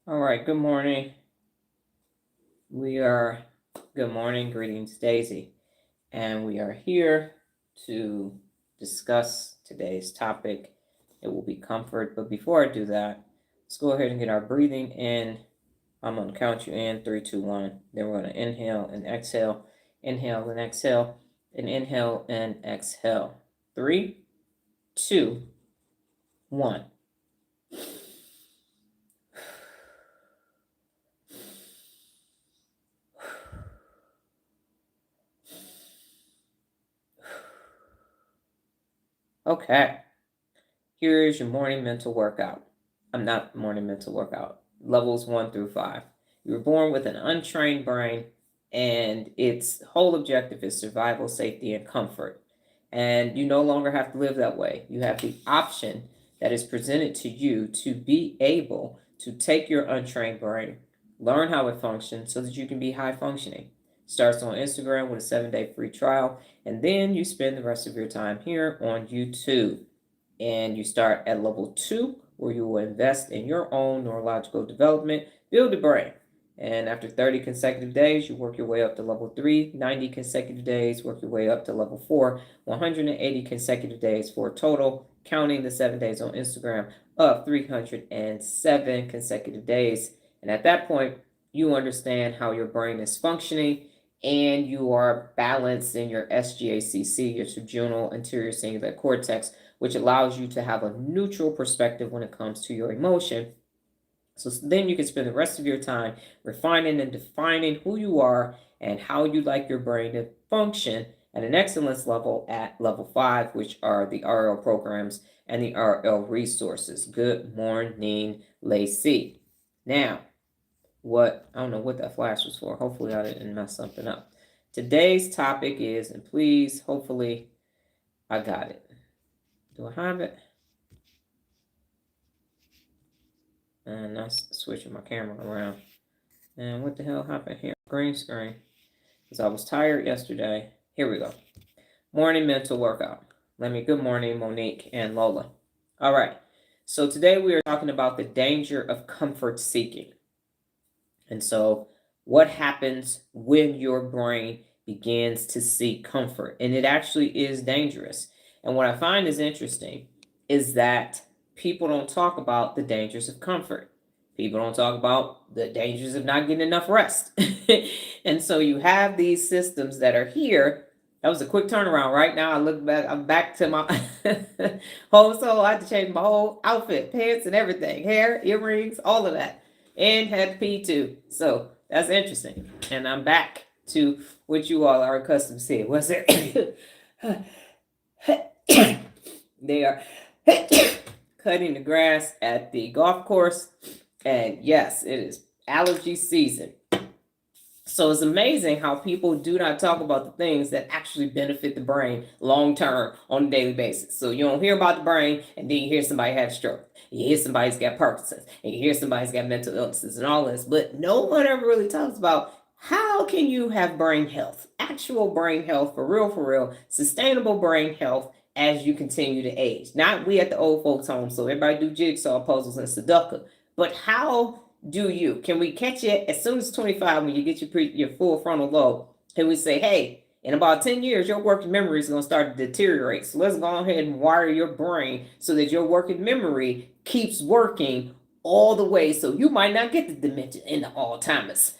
All right, good morning. Good morning, greetings, Daisy. And we are here to discuss today's topic. It will be comfort. But before I do that, let's go ahead and get our breathing in. I'm going to count you in 3, 2, 1. Then we're going to inhale and exhale, inhale and exhale, and inhale and exhale. 3, 2, 1. Okay, here is your morning mental workout. Levels 1 through 5. You were born with an untrained brain, and its whole objective is survival, safety, and comfort. And you no longer have to live that way. You have the option that is presented to you to be able to take your untrained brain, learn how it functions so that you can be high functioning. Starts on Instagram with a 7-day free trial, and then you spend the rest of your time here on YouTube. And you start at level 2, where you will invest in your own neurological development, build the brain. And after 30 consecutive days, you work your way up to level 3, 90 consecutive days, work your way up to level 4, 180 consecutive days for a total, counting the 7 days on Instagram, of 307 consecutive days. And at that point, you understand how your brain is functioning, and you are balanced in your SGACC, your subjunal anterior cingulate cortex, which allows you to have a neutral perspective when it comes to your emotion. So then you can spend the rest of your time refining and defining who you are and how you like your brain to function at an excellence level at level 5, which are the RL programs and the RL resources. Good morning, Lacey. Now, I don't know what that flash was for. Hopefully I didn't mess something up. Today's topic is, and please, hopefully I got it. Do I have it? And that's switching my camera around. And what the hell happened here? Green screen. Because I was tired yesterday. Here we go. Morning mental workout. Good morning, Monique and Lola. All right. So today we are talking about the danger of comfort seeking. And so what happens when your brain begins to seek comfort? And it actually is dangerous. And what I find is interesting is that people don't talk about the dangers of comfort. People don't talk about the dangers of not getting enough rest. And so you have these systems that are here. That was a quick turnaround. Right now, I look back, I'm back to my whole soul. I had to change my whole outfit, pants and everything, hair, earrings, all of that. And had to pee too. So that's interesting. And I'm back to what you all are accustomed to seeing. What's it? They are cutting the grass at the golf course. And yes, it is allergy season. So it's amazing how people do not talk about the things that actually benefit the brain long term on a daily basis. So you don't hear about the brain, and then you hear somebody had a stroke. You hear somebody's got Parkinson's, and you hear somebody's got mental illnesses and all this. But no one ever really talks about how can you have brain health, actual brain health, for real, sustainable brain health as you continue to age. Not we at the old folks home, so everybody do jigsaw puzzles and Sudoku. But how can we catch it as soon as 25 when you get your full frontal lobe? Can we say, hey, in about 10 years, your working memory is going to start to deteriorate. So let's go ahead and wire your brain so that your working memory keeps working all the way. So you might not get the dementia and the Alzheimer's,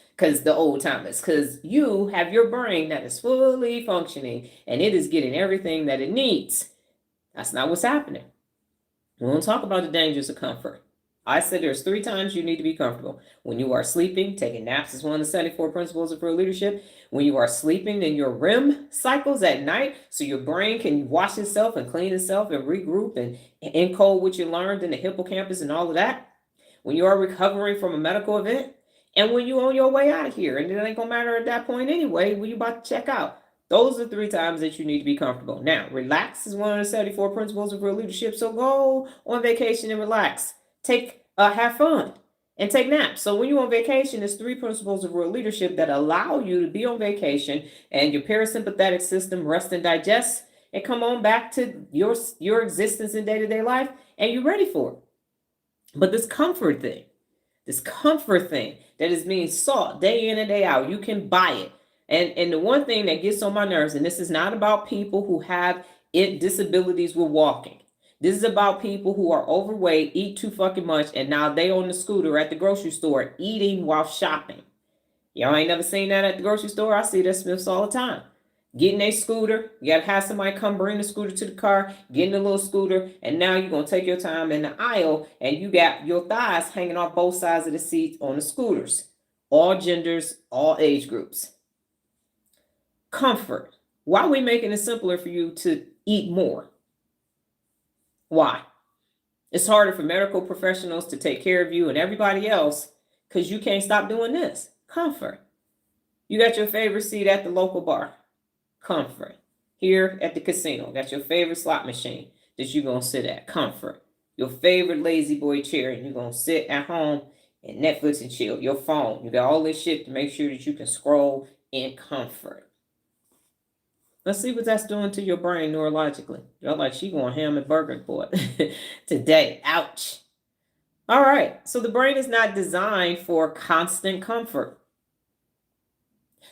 because you have your brain that is fully functioning and it is getting everything that it needs. That's not what's happening. We won't talk about the dangers of comfort. I said there's 3 times you need to be comfortable. When you are sleeping, taking naps is one of the 74 principles of real leadership. When you are sleeping in your REM cycles at night, so your brain can wash itself and clean itself and regroup and encode what you learned in the hippocampus and all of that. When you are recovering from a medical event, and when you're on your way out of here, and it ain't gonna matter at that point anyway, when you're about to check out. Those are 3 times that you need to be comfortable. Now, relax is one of the 74 principles of real leadership. So go on vacation and relax. Have fun and take naps. So when you're on vacation, there's 3 principles of real leadership that allow you to be on vacation and your parasympathetic system rest and digest and come on back to your existence in day-to-day life, and you're ready for it. But this comfort thing, This comfort thing that is being sought day in and day out. You can buy it. And the one thing that gets on my nerves, and this is not about people who have disabilities with walking. This is about people who are overweight, eat too fucking much, and now they on the scooter at the grocery store eating while shopping. Y'all ain't never seen that at the grocery store? I see that Smiths all the time. Getting a scooter, you gotta have somebody come bring the scooter to the car, getting a little scooter, and now you're gonna take your time in the aisle and you got your thighs hanging off both sides of the seat on the scooters. All genders, all age groups. Comfort. Why are we making it simpler for you to eat more? Why? It's harder for medical professionals to take care of you and everybody else because you can't stop doing this. Comfort. You got your favorite seat at the local bar. Comfort. Here at the casino, got your favorite slot machine that you're going to sit at. Comfort. Your favorite lazy boy chair, and you're going to sit at home and Netflix and chill. Your phone. You got all this shit to make sure that you can scroll in comfort. Let's see what that's doing to your brain neurologically. You're like, she going ham and burger for it today. Ouch. All right. So the brain is not designed for constant comfort.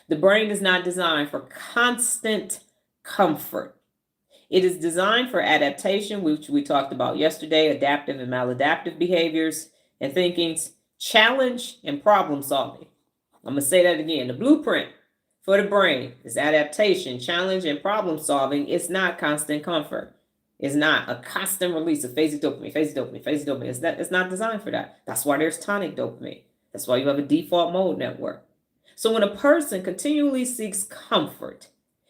The brain is not designed for constant comfort. It is designed for adaptation, which we talked about yesterday, adaptive and maladaptive behaviors and thinkings, challenge and problem solving. I'm going to say that again. The blueprint for the brain is adaptation, challenge, and problem solving. It's not constant comfort. It's not a constant release of phasic dopamine. It's not designed for that. That's why there's tonic dopamine. That's why you have a default mode network. So when a person continually seeks comfort,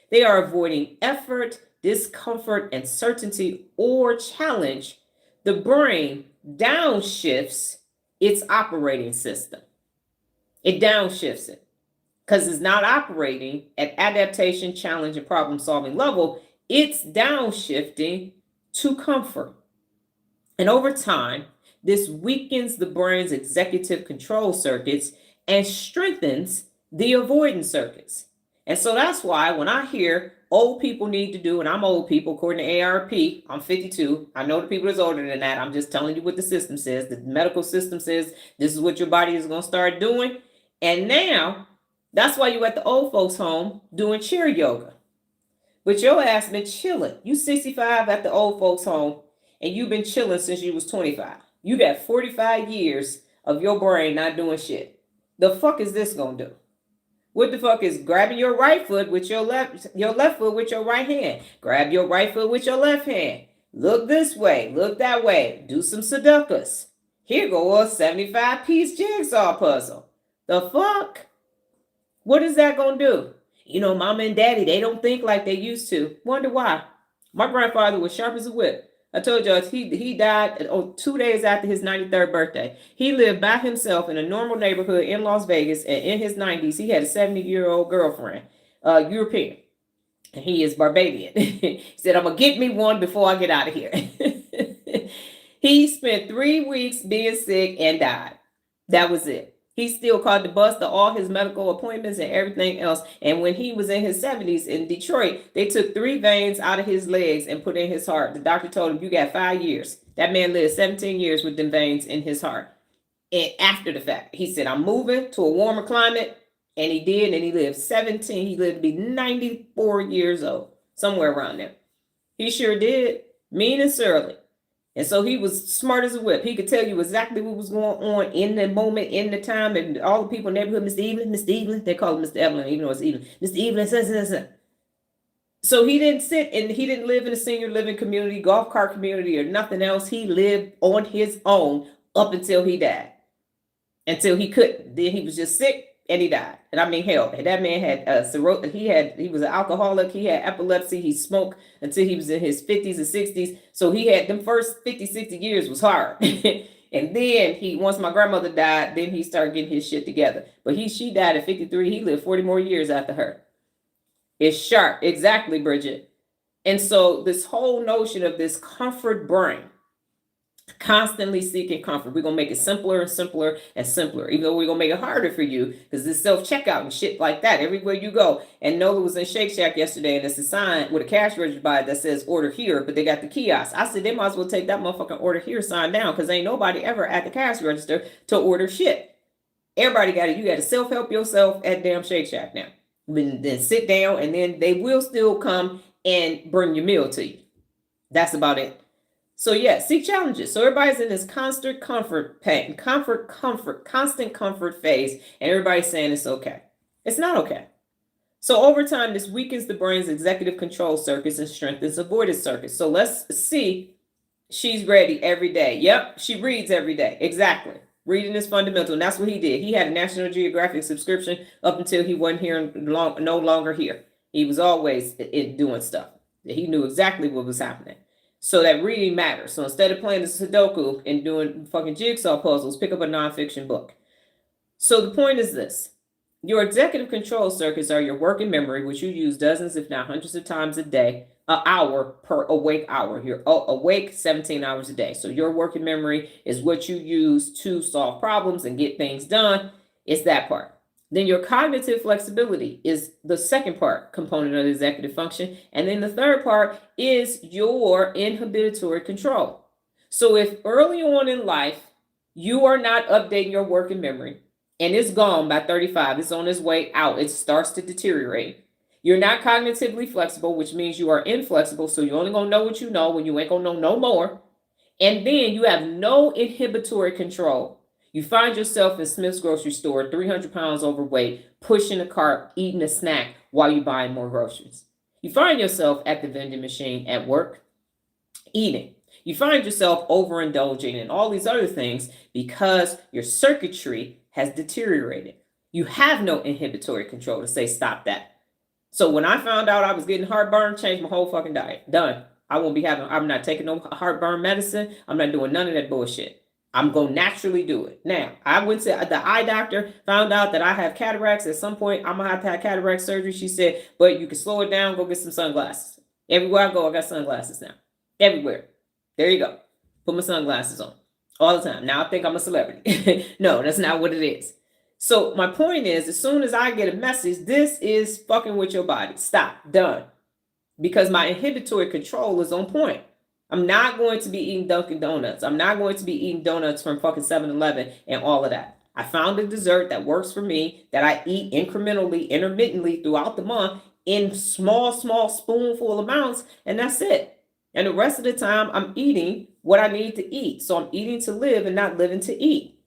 they are avoiding effort, discomfort, uncertainty, or challenge. The brain downshifts its operating system. It downshifts it because it's not operating at adaptation, challenge, and problem-solving level. It's downshifting to comfort. And over time, this weakens the brain's executive control circuits and strengthens the avoidance circuits. And so that's why when I hear old people need to do, and I'm old people, according to AARP, I'm 52. I know the people that's older than that. I'm just telling you what the system says. The medical system says this is what your body is going to start doing. And now that's why you at the old folks home doing chair yoga. But your ass been chilling. You 65 at the old folks home and you've been chilling since you was 25. You got 45 years of your brain not doing shit. The fuck is this going to do? What the fuck is grabbing your right foot with your left foot with your right hand? Grab your right foot with your left hand. Look this way, look that way. Do some Sudokus. Here go a 75-piece jigsaw puzzle. The fuck? What is that going to do? You know, mama and daddy, they don't think like they used to. Wonder why. My grandfather was sharp as a whip. I told y'all he died 2 days after his 93rd birthday. He lived by himself in a normal neighborhood in Las Vegas, and in his 90s, he had a 70-year-old girlfriend, European, and he is Barbadian. He said, I'm going to get me one before I get out of here. He spent 3 weeks being sick and died. That was it. He still called the bus to all his medical appointments and everything else. And when he was in his 70s in Detroit, they took 3 veins out of his legs and put in his heart. The doctor told him, you got 5 years. That man lived 17 years with them veins in his heart. And after the fact, he said, I'm moving to a warmer climate. And he did. And he lived 17. He lived to be 94 years old, somewhere around there. He sure did. Mean and surly. And so he was smart as a whip. He could tell you exactly what was going on in the moment, in the time, and all the people in the neighborhood, Mr. Evelyn, they call him Mr. Evelyn, even though it's Evelyn. Mr. Evelyn, So he didn't sit and he didn't live in a senior living community, golf cart community, or nothing else. He lived on his own up until he died. Until he couldn't. Then he was just sick and he died. And I mean, hell, that man had he was an alcoholic, he had epilepsy, he smoked until he was in his 50s and 60s. So he had them first 50, 60 years was hard. And then once my grandmother died, then he started getting his shit together. But she died at 53. He lived 40 more years after her. It's sharp. Exactly, Bridget. And so this whole notion of this comfort brain Constantly seeking comfort. We're going to make it simpler and simpler and simpler, even though we're going to make it harder for you because it's self-checkout and shit like that everywhere you go. And Nola was in Shake Shack yesterday and it's a sign with a cash register by it that says order here, but they got the kiosk. I said they might as well take that motherfucking order here sign down because ain't nobody ever at the cash register to order shit. Everybody got it. You got to self-help yourself at damn Shake Shack now. Then sit down and then they will still come and bring your meal to you. That's about it. So yeah, seek challenges. So everybody's in this constant comfort constant comfort phase, and everybody's saying it's okay. It's not okay. So over time, this weakens the brain's executive control circuits and strengthens avoidance circuits. So let's see. She's ready every day. Yep, she reads every day. Exactly. Reading is fundamental, and that's what he did. He had a National Geographic subscription up until he wasn't here, no longer here. He was always doing stuff. He knew exactly what was happening. So that reading matters. So instead of playing the Sudoku and doing fucking jigsaw puzzles, pick up a nonfiction book. So the point is this. Your executive control circuits are your working memory, which you use dozens, if not hundreds of times a day, an hour per awake hour. You're awake 17 hours a day. So your working memory is what you use to solve problems and get things done. It's that part. Then your cognitive flexibility is the second part component of the executive function. And then the third part is your inhibitory control. So if early on in life, you are not updating your working memory and it's gone by 35, it's on its way out, it starts to deteriorate. You're not cognitively flexible, which means you are inflexible. So you're only going to know what you know when you ain't going to know no more. And then you have no inhibitory control. You find yourself in Smith's grocery store, 300 pounds overweight, pushing a cart, eating a snack while you're buying more groceries. You find yourself at the vending machine at work, eating. You find yourself overindulging in all these other things because your circuitry has deteriorated. You have no inhibitory control to say, stop that. So when I found out I was getting heartburn, changed my whole fucking diet. Done. I'm not taking no heartburn medicine. I'm not doing none of that bullshit. I'm going to naturally do it. Now, I went to the eye doctor, found out that I have cataracts. At some point, I'm going to have cataract surgery. She said, but you can slow it down, go get some sunglasses. Everywhere I go, I got sunglasses now. Everywhere. There you go. Put my sunglasses on all the time. Now I think I'm a celebrity. No, that's not what it is. So my point is, as soon as I get a message, this is fucking with your body. Stop. Done. Because my inhibitory control is on point. I'm not going to be eating Dunkin' Donuts. I'm not going to be eating donuts from fucking 7-Eleven and all of that. I found a dessert that works for me that I eat incrementally, intermittently throughout the month in small spoonful amounts, and that's it. And the rest of the time, I'm eating what I need to eat. So I'm eating to live and not living to eat.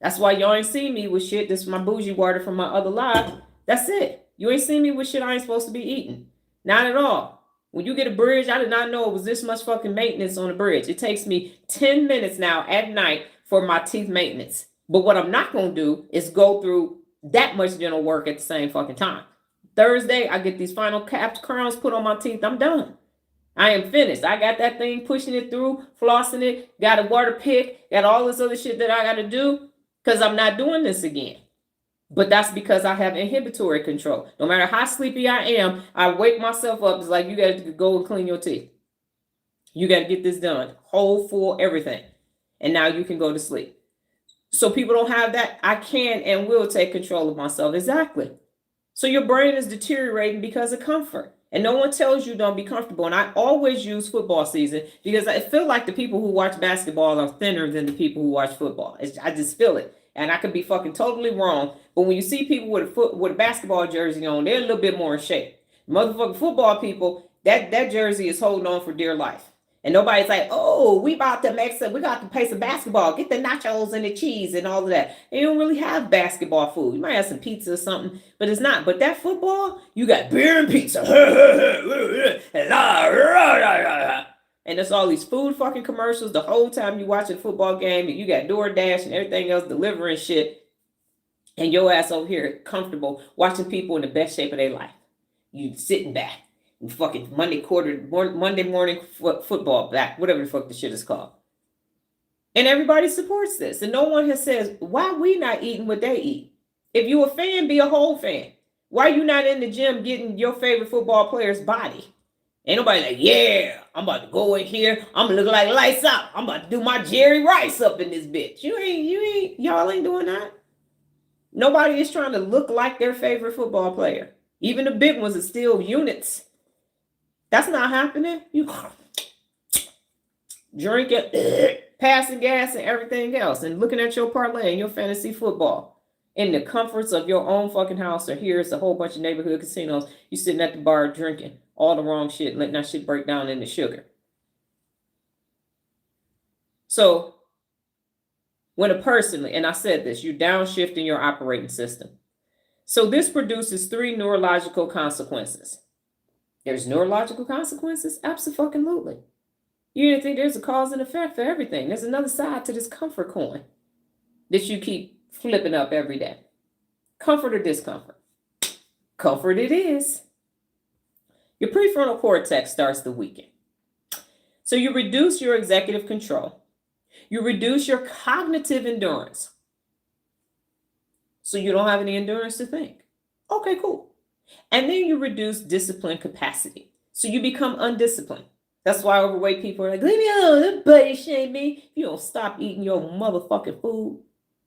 That's why y'all ain't see me with shit. This is my bougie water from my other life. That's it. You ain't seen me with shit I ain't supposed to be eating. Not at all. When you get a bridge, I did not know it was this much fucking maintenance on the bridge. It takes me 10 minutes now at night for my teeth maintenance. But what I'm not going to do is go through that much dental work at the same fucking time. Thursday, I get these final capped crowns put on my teeth. I'm done. I am finished. I got that thing, pushing it through, flossing it, got a water pick, got all this other shit that I got to do because I'm not doing this again. But that's because I have inhibitory control. No matter how sleepy I am, I wake myself up. It's like, you got to go and clean your teeth. You got to get this done. Whole, full, everything. And now you can go to sleep. So people don't have that. I can and will take control of myself. Exactly. So your brain is deteriorating because of comfort. And no one tells you don't be comfortable. And I always use football season because I feel like the people who watch basketball are thinner than the people who watch football. I just feel it. And I could be fucking totally wrong. But when you see people with a basketball jersey on, they're a little bit more in shape. Motherfucking football people, that jersey is holding on for dear life. And nobody's like, oh, we got to play some basketball. Get the nachos and the cheese and all of that. They don't really have basketball food. You might have some pizza or something, but it's not. But that football, you got beer and pizza. And there's all these food fucking commercials the whole time you watch a football game, and you got DoorDash and everything else delivering shit. And your ass over here comfortable watching people in the best shape of their life. You sitting back and fucking Monday morning football back, whatever the fuck the shit is called. And everybody supports this. And no one has said, why we not eating what they eat? If you a fan, be a whole fan. Why you not in the gym getting your favorite football player's body? Ain't nobody like, yeah, I'm about to go in here. I'm gonna look like lights out. I'm about to do my Jerry Rice up in this bitch. Y'all ain't doing that. Nobody is trying to look like their favorite football player. Even the big ones are still units. That's not happening. You drinking, passing gas and everything else, and looking at your parlay and your fantasy football in the comforts of your own fucking house. Or here's a whole bunch of neighborhood casinos. You sitting at the bar drinking all the wrong shit, letting that shit break down into sugar. So when a person, and I said this, you're downshifting your operating system. So this produces 3 neurological consequences. There's neurological consequences? Absolutely. You didn't think there's a cause and effect for everything. There's another side to this comfort coin that you keep flipping up every day. Comfort or discomfort? Comfort it is. Your prefrontal cortex starts to weaken. So you reduce your executive control. You reduce your cognitive endurance. So you don't have any endurance to think. Okay, cool. And then you reduce discipline capacity. So you become undisciplined. That's why overweight people are like, leave me alone, don't body shame me. You don't stop eating your motherfucking food.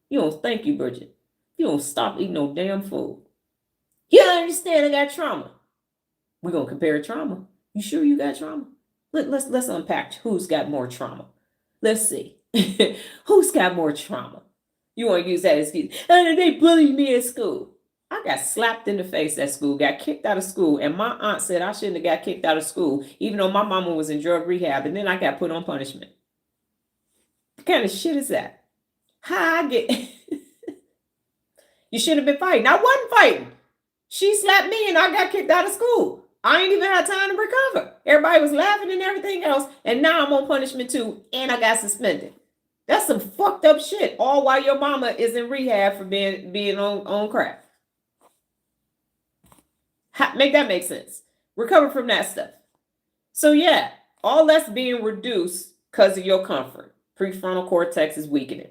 You don't, thank you, Bridget. You don't stop eating no damn food. You don't understand I got trauma. We're going to compare trauma. You sure you got trauma? Let's unpack who's got more trauma. Let's see. Who's got more trauma? You want to use that excuse. Oh, they bullied me at school. I got slapped in the face at school, got kicked out of school, and my aunt said I shouldn't have got kicked out of school, even though my mama was in drug rehab, and then I got put on punishment. What kind of shit is that? How I get... You should have been fighting. I wasn't fighting. She slapped me and I got kicked out of school. I ain't even had time to recover. Everybody was laughing and everything else, and now I'm on punishment too, and I got suspended. That's some fucked up shit, all while your mama is in rehab for being on crack. Make that make sense. Recover from that stuff. So yeah, all that's being reduced because of your comfort. Prefrontal cortex is weakening.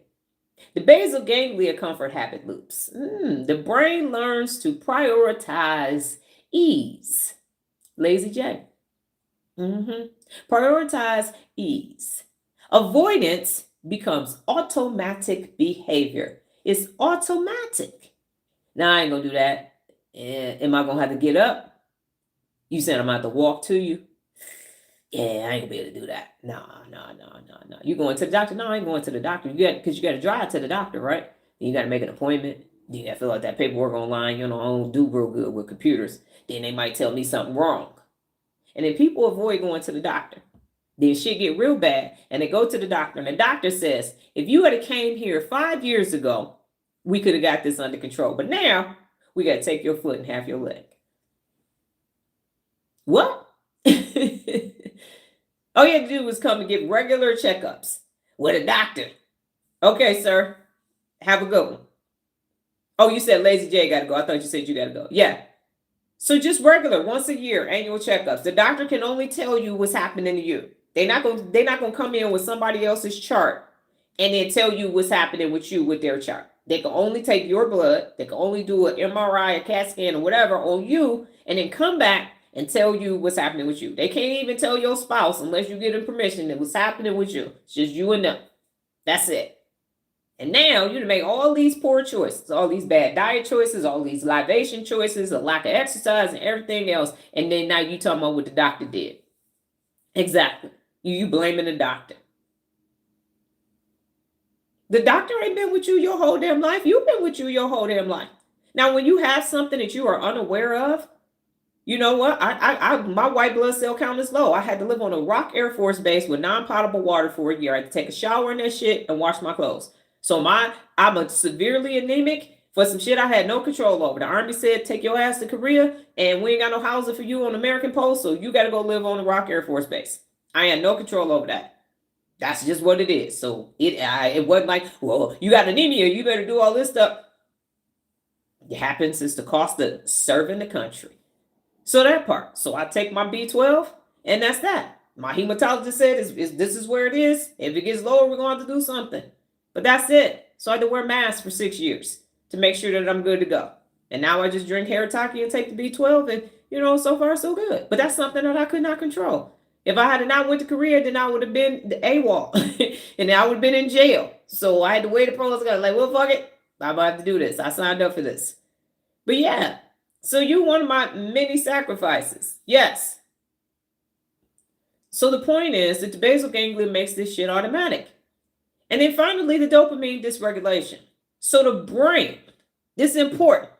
The basal ganglia comfort habit loops. The brain learns to prioritize ease. Lazy J. Prioritize ease. Avoidance becomes automatic behavior. It's automatic. Now, I ain't going to do that. Am I going to have to get up? You said I'm going to have to walk to you? Yeah, I ain't going to be able to do that. No. You going to the doctor? No, I ain't going to the doctor. Because you got to drive to the doctor, right? Then you got to make an appointment. Then you got to fill out that paperwork online. You know, I don't do real good with computers. Then they might tell me something wrong. And then people avoid going to the doctor. Then shit get real bad. And they go to the doctor. And the doctor says, if you had came here 5 years ago, we could have got this under control. But now, we got to take your foot and half your leg. What? All you had to do was come and get regular checkups with a doctor. Okay, sir. Have a good one. Oh, you said Lazy J got to go. I thought you said you got to go. Yeah. So just regular, once a year, annual checkups. The doctor can only tell you what's happening to you. They're not gonna come in with somebody else's chart and then tell you what's happening with you with their chart. They can only take your blood. They can only do an MRI, a CAT scan, or whatever on you, and then come back and tell you what's happening with you. They can't even tell your spouse unless you give them permission that what's happening with you. It's just you and them. That's it. And now you make all these poor choices, all these bad diet choices, all these libation choices, a lack of exercise and everything else. And then now you talking about what the doctor did. Exactly. You blaming the doctor. The doctor ain't been with you your whole damn life. You've been with you your whole damn life. Now, when you have something that you are unaware of, you know what? My white blood cell count is low. I had to live on a Rock Air Force base with non-potable water for a year. I had to take a shower in that shit and wash my clothes. So I'm a severely anemic for some shit I had no control over. The Army said, take your ass to Korea and we ain't got no housing for you on American Post. So you got to go live on the Rock Air Force Base. I had no control over that. That's just what it is. So it wasn't like, well, you got anemia, you better do all this stuff. It happens. It's the cost of serving the country. So that part. So I take my B12 and that's that. My hematologist said this is where it is. If it gets lower, we're going to have to do something. But that's it. So I had to wear masks for 6 years to make sure that I'm good to go. And now I just drink Haritaki and take the B12 so far so good. But that's something that I could not control. If I had not went to Korea, then I would have been the AWOL and I would have been in jail. So I had to weigh the pros. Like, well, fuck it. I'm about to have to do this. I signed up for this. But yeah, so you one of my many sacrifices. Yes. So the point is that the basal ganglia makes this shit automatic. And then finally, the dopamine dysregulation. So the brain, this is important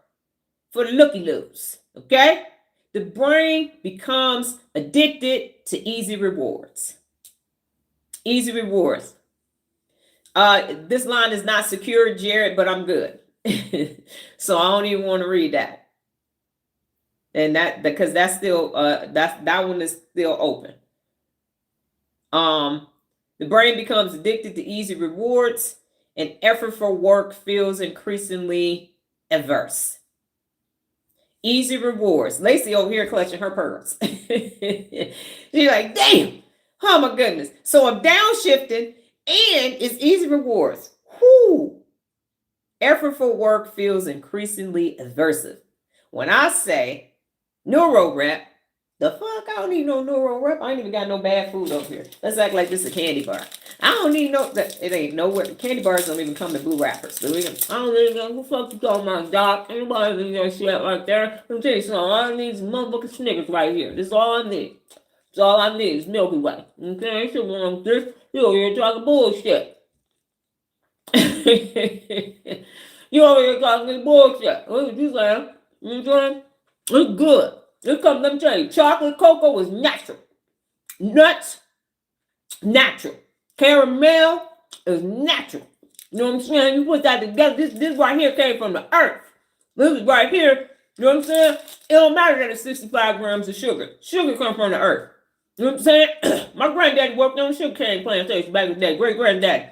for the looky-loos, okay? The brain becomes addicted to easy rewards. Easy rewards. This line is not secure, Jared, but I'm good. So I don't even want to read that. And that, because that's still, that one is still open. The brain becomes addicted to easy rewards, and effort for work feels increasingly averse. Easy rewards. Lacey over here clutching her pearls. She's like, damn, oh my goodness. So I'm downshifting and it's easy rewards. Whoo. Effort for work feels increasingly aversive. When I say Neuro Rep, the fuck? I don't need no Neuro Rep. I ain't even got no bad food over here. Let's act like this is a candy bar. I don't need no, it ain't nowhere. Candy bars don't even come in blue wrappers. I don't need no, what the fuck you talking about, Doc? Anybody need that shit right there? Let me tell you something. All I need is motherfucking Snickers right here. This is all I need. That's all I need is Milky Way. Okay? So when I'm this, you over here talking bullshit. You over here talking bullshit. What you saying? You saying? It's good. It comes, let me tell you, chocolate cocoa is natural. Nuts, natural. Caramel is natural. You know what I'm saying? You put that together. This right here came from the earth. This is right here. You know what I'm saying? It don't matter that it's 65 grams of sugar. Sugar comes from the earth. You know what I'm saying? My granddaddy worked on sugar cane plantation back in the day. Great granddaddy.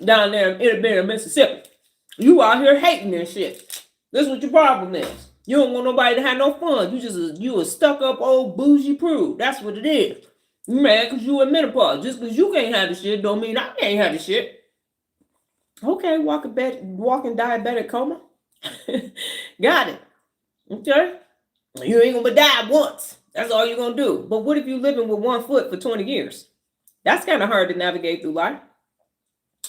Down there in Ependymal, Mississippi. You out here hating this shit. This is what your problem is. You don't want nobody to have no fun. You a stuck up old bougie prude. That's what it is. You mad because you in menopause. Just because you can't have the shit don't mean I can't have the shit. Okay, walking diabetic coma. Got it. Okay. You ain't gonna die once. That's all you're gonna do. But what if you're living with 1 foot for 20 years? That's kind of hard to navigate through life.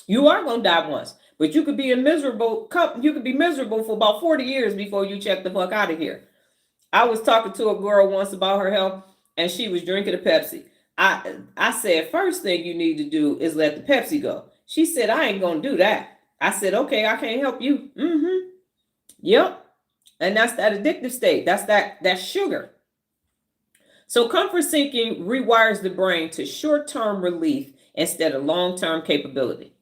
You are gonna die once. But you could be miserable for about 40 years before you check the fuck out of here. I was talking to a girl once about her health, and she was drinking a Pepsi. I said, first thing you need to do is let the Pepsi go. She said, I ain't gonna do that. I said, okay, I can't help you. Yep. And that's that addictive state. That's that sugar. So comfort seeking rewires the brain to short-term relief instead of long-term capability.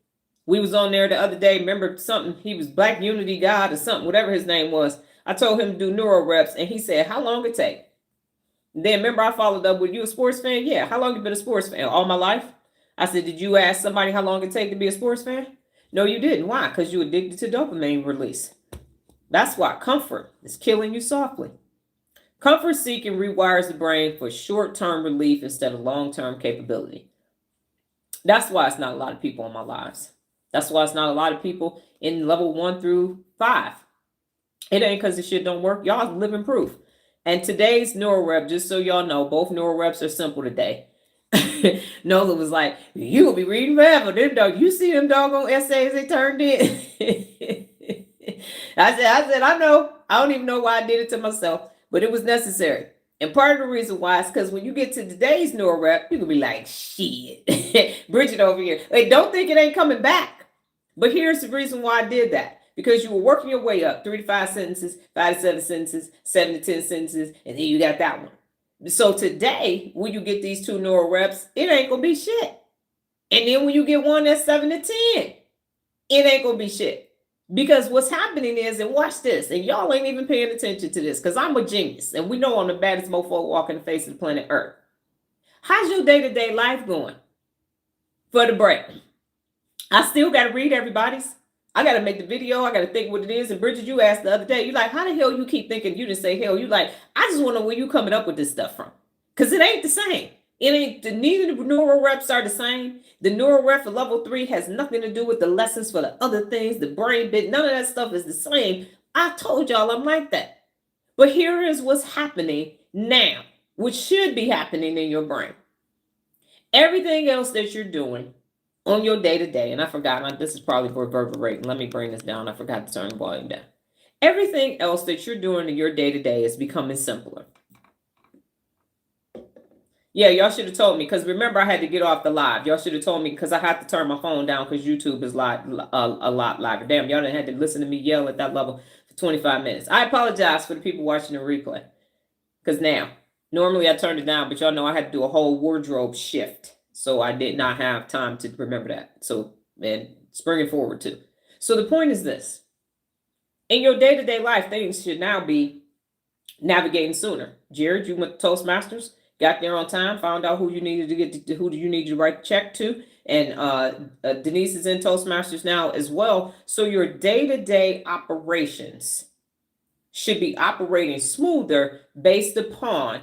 We was on there the other day. Remember something? He was Black Unity God or something, whatever his name was. I told him to do Neuro Reps, and he said, how long it take? Then remember I followed up with, you a sports fan? Yeah. How long you been a sports fan? All my life? I said, did you ask somebody how long it take to be a sports fan? No, you didn't. Why? Because you addicted to dopamine release. That's why comfort is killing you softly. Comfort seeking rewires the brain for short-term relief instead of long-term capability. That's why it's not a lot of people in my lives. That's why it's not a lot of people in level 1 through 5. It ain't because the shit don't work. Y'all living proof. And today's Neuro Rep, just so y'all know, both Neuro Reps are simple today. Nola was like, you will be reading forever. You see them doggone essays they turned in? I said, I know. I don't even know why I did it to myself, but it was necessary. And part of the reason why is because when you get to today's Neuro Rep, you can be like, shit. Bridget over here. Like, don't think it ain't coming back. But here's the reason why I did that. Because you were working your way up, 3 to 5 sentences, 5 to 7 sentences, 7 to 10 sentences, and then you got that one. So today, when you get these 2 Neuro Reps, it ain't going to be shit. And then when you get one that's 7 to 10, it ain't going to be shit. Because what's happening is, and watch this, and y'all ain't even paying attention to this, because I'm a genius, and we know I'm the baddest mofo walking the face of the planet Earth. How's your day-to-day life going for the break? I still got to read everybody's. I got to make the video. I got to think what it is. And Bridget, you asked the other day, you like, how the hell you keep thinking you didn't say hell? You like, I just want to know where you coming up with this stuff from. Because it ain't the same. It ain't, neither the Neuro Reps are the same. The Neuro Rep for level 3 has nothing to do with the lessons for the other things, the brain bit. None of that stuff is the same. I told y'all I'm like that. But here is what's happening Now, what should be happening in your brain, everything else that you're doing on your day-to-day, and I forgot, this is probably for reverberating. Let me bring this down. I forgot to turn the volume down. Everything else that you're doing in your day-to-day is becoming simpler. Yeah, y'all should have told me, because remember I had to get off the live. Y'all should have told me, because I had to turn my phone down because YouTube is live, a lot live. Damn, y'all didn't have to listen to me yell at that level for 25 minutes. I apologize for the people watching the replay, because now, normally I turned it down, but y'all know I had to do a whole wardrobe shift. So I did not have time to remember that. So, and spring it forward too. So the point is this. In your day-to-day life, things should now be navigating sooner. Jared, you went to Toastmasters, got there on time, found out who you needed to get to, who do you need to write the check to. And Denise is in Toastmasters now as well. So your day-to-day operations should be operating smoother based upon,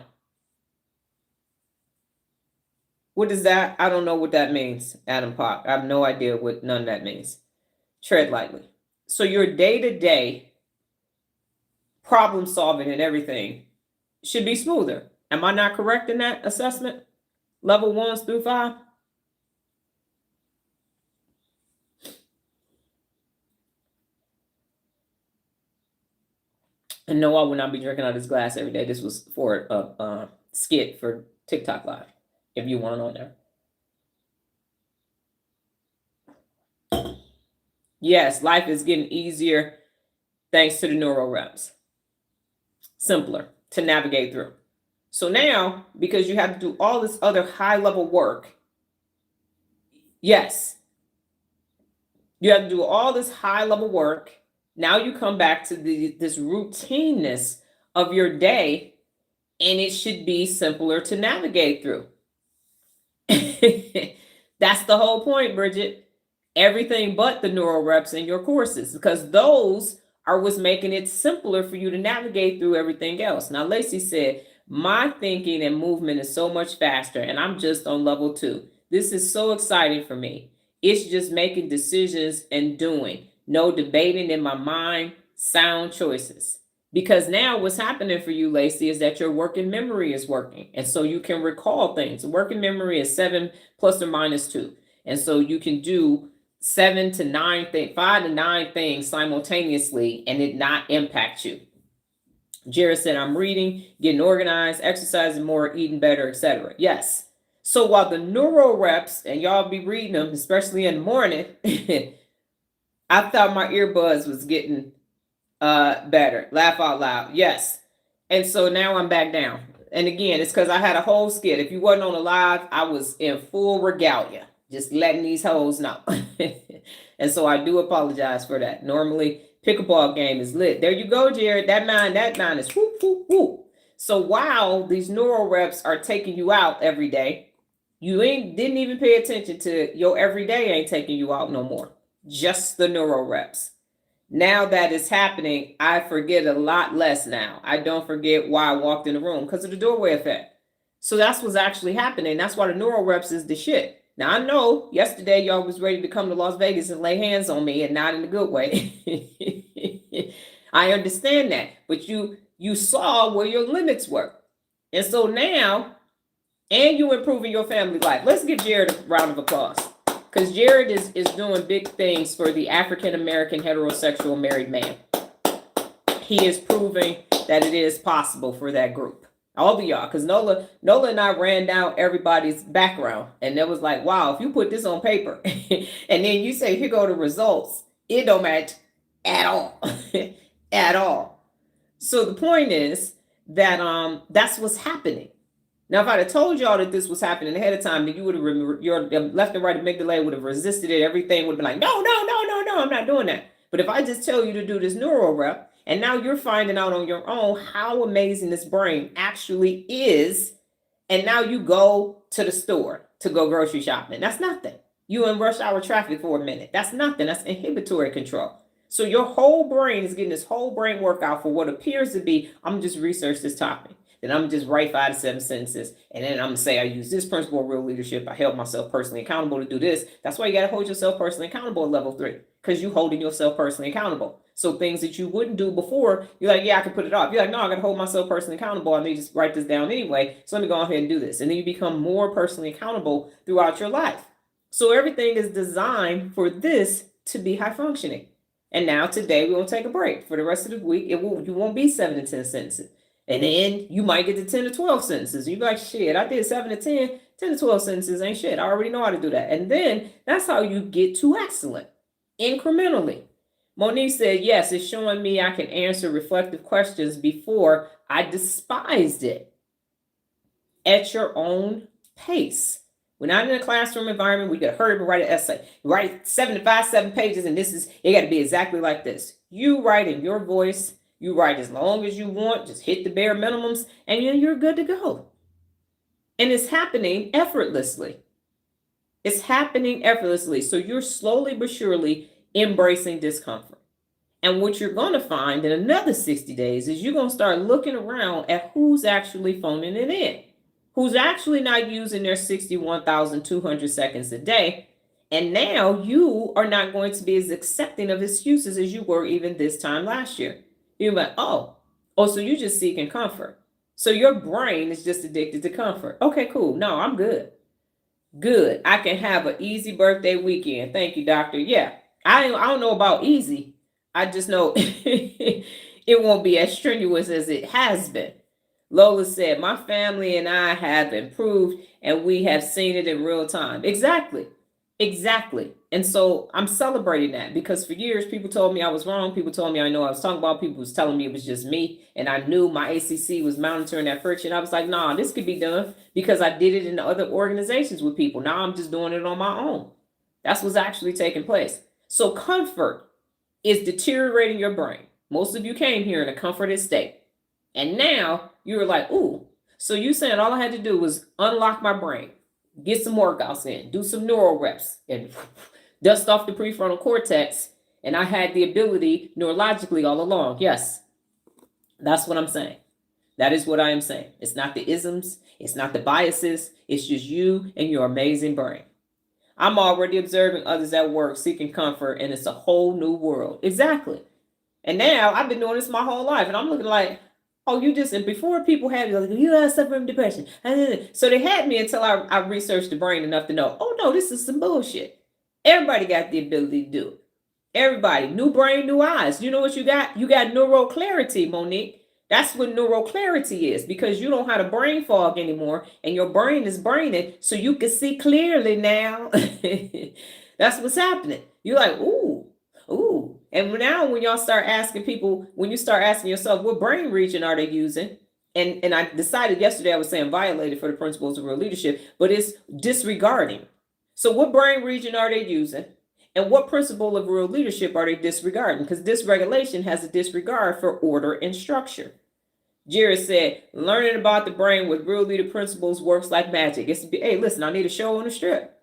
what is that? I don't know what that means, Adam Pop. I have no idea what none of that means. Tread lightly. So your day-to-day problem solving and everything should be smoother. Am I not correct in that assessment? Level 1s through 5? And no, I will not be drinking out of this glass every day. This was for a skit for TikTok Live, if you want on there. Yes, life is getting easier thanks to the Neuro Reps. Simpler to navigate through. So now, because you have to do all this other high-level work, yes, you have to do all this high-level work. Now you come back to this routineness of your day, and it should be simpler to navigate through. That's the whole point, Bridget. Everything but the Neuro Reps in your courses, because those are what's making it simpler for you to navigate through everything else. Now, Lacey said, my thinking and movement is so much faster, and I'm just on level 2. This is so exciting for me. It's just making decisions and doing. No debating in my mind, sound choices. Because now what's happening for you, Lacey, is that your working memory is working. And so you can recall things. Working memory is 7 plus or minus 2. And so you can do 7 to 9 things, 5 to 9 things simultaneously and it not impact you. Jared said, I'm reading, getting organized, exercising more, eating better, etc. Yes. So while the Neuro Reps, and y'all be reading them, especially in the morning, I thought my earbuds was getting better. Laugh out loud. Yes. And so now I'm back down. And again, it's because I had a whole skit. If you wasn't on the live, I was in full regalia, just letting these hoes know. And so I do apologize for that. Normally, pickleball game is lit. There you go, Jared. That nine is whoop, whoop, whoop. So while these Neuro Reps are taking you out every day, you didn't even pay attention to your everyday ain't taking you out no more. Just the Neuro Reps. Now that is happening, I forget a lot less now. I don't forget why I walked in the room because of the doorway effect. So that's what's actually happening. That's why the Neuro Reps is the shit. Now, I know yesterday y'all was ready to come to Las Vegas and lay hands on me and not in a good way. I understand that. But you saw where your limits were. And so now, and you improving your family life. Let's give Jared a round of applause. Because Jared is doing big things for the African-American heterosexual married man. He is proving that it is possible for that group. All of y'all, because Nola and I ran down everybody's background, and it was like, wow, if you put this on paper, and then you say, here go the results, it don't match at all, at all. So the point is that that's what's happening. Now, if I'd have told y'all that this was happening ahead of time, then you would have, your left and right amygdala would have resisted it. Everything would have been like, no, I'm not doing that. But if I just tell you to do this Neuro Rep, and now you're finding out on your own how amazing this brain actually is, and now you go to the store to go grocery shopping. That's nothing. You in rush hour traffic for a minute. That's nothing. That's inhibitory control. So your whole brain is getting this whole brain workout for what appears to be, I'm just research this topic, then I'm just write 5 to 7 sentences. And then I'm going to say, I use this principle of real leadership. I held myself personally accountable to do this. That's why you got to hold yourself personally accountable at level 3, because you're holding yourself personally accountable. So things that you wouldn't do before, you're like, yeah, I can put it off. You're like, no, I got to hold myself personally accountable. I may just write this down anyway. So let me go ahead and do this. And then you become more personally accountable throughout your life. So everything is designed for this to be high functioning. And now today we're going to take a break. For the rest of the week, you won't be 7 to 10 sentences. And then you might get to 10 to 12 sentences. You're like, shit, I did 7 to 10. 10 to 12 sentences ain't shit. I already know how to do that. And then that's how you get to excellent, incrementally. Monique said, yes, it's showing me I can answer reflective questions. Before I despised it. At your own pace. We're not in a classroom environment. We could hurry up and write an essay. Write 7 pages, and it got to be exactly like this. You write in your voice. You write as long as you want. Just hit the bare minimums, and you're good to go. And it's happening effortlessly. It's happening effortlessly. So you're slowly but surely embracing discomfort. And what you're going to find in another 60 days is you're going to start looking around at who's actually phoning it in. Who's actually not using their 61,200 seconds a day. And now you are not going to be as accepting of excuses as you were even this time last year. You're like, oh, so you're just seeking comfort. So your brain is just addicted to comfort. Okay, cool. No, I'm good. Good. I can have an easy birthday weekend. Thank you, doctor. Yeah, I don't know about easy. I just know it won't be as strenuous as it has been. Lola said, my family and I have improved and we have seen it in real time. Exactly. And so I'm celebrating that, because for years people told me I was wrong. People told me I know I was talking about. People was telling me it was just me. And I knew my ACC was monitoring that friction. I was like, nah, this could be done, because I did it in other organizations with people. Now I'm just doing it on my own. That's what's actually taking place. So comfort is deteriorating your brain. Most of you came here in a comforted state. And now you're like, ooh, so you saying all I had to do was unlock my brain, get some workouts in, do some Neuro Reps, and dust off the prefrontal cortex, and I had the ability neurologically all along. Yes, that's what I'm saying. That is what I am saying. It's not the isms. It's not the biases. It's just you and your amazing brain. I'm already observing others at work seeking comfort, and it's a whole new world. Exactly. And now I've been doing this my whole life, and I'm looking like, oh, you just, and before people had me, like, you gotta suffer from depression. So they had me until I researched the brain enough to know, oh no, this is some bullshit. Everybody got the ability to do it. Everybody, new brain, new eyes. You know what you got? You got neural clarity, Monique. That's what neural clarity is, because you don't have a brain fog anymore, and your brain is braining, so you can see clearly now. That's what's happening. You're like, ooh. And now when y'all start asking people, when you start asking yourself, what brain region are they using? And I decided yesterday, I was saying violated for the principles of real leadership, but it's disregarding. So what brain region are they using? And what principle of real leadership are they disregarding? Because dysregulation has a disregard for order and structure. Jared said, learning about the brain with real leader principles works like magic. Hey, listen, I need a show on the strip.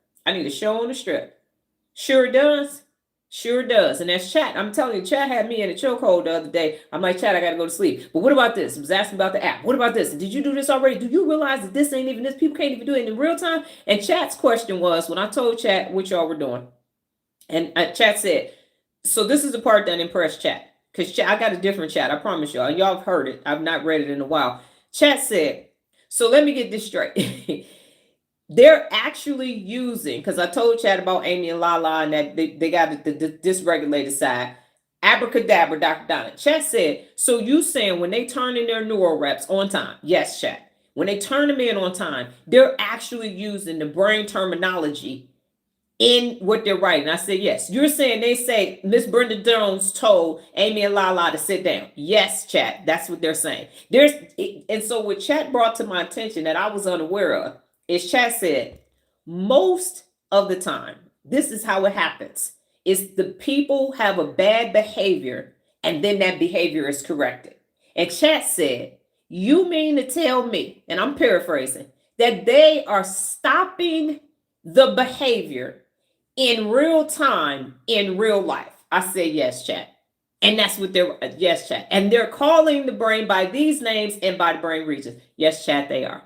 Sure does. Sure does. And that's chat. I'm telling you, chat had me in a chokehold the other day. I'm like, chat, I got to go to sleep. But what about this? I was asking about the app. What about this? Did you do this already? Do you realize that this ain't even this? People can't even do it in real time. And chat's question was, when I told chat what y'all were doing, and chat said, so this is the part that impressed chat. Because I got a different chat. I promise y'all. Y'all have heard it. I've not read it in a while. Chat said, so let me get this straight. They're actually using, because I told chat about Amy and Lala, and that they got the dysregulated side. Abracadabra, Dr. Donna. Chat said, so you saying when they turn in their Neuro Reps on time? Yes, chat. When they turn them in on time, they're actually using the brain terminology in what they're writing. I said, yes. You're saying they say Miss Brenda Jones told Amy and Lala to sit down. Yes, chat. That's what they're saying. And so what chat brought to my attention that I was unaware of is chat said, most of the time, this is how it happens, is the people have a bad behavior and then that behavior is corrected. And chat said, you mean to tell me, and I'm paraphrasing, that they are stopping the behavior in real time, in real life? I said, yes, chat. And that's what they're, yes, chat. And they're calling the brain by these names and by the brain regions. Yes, chat, they are.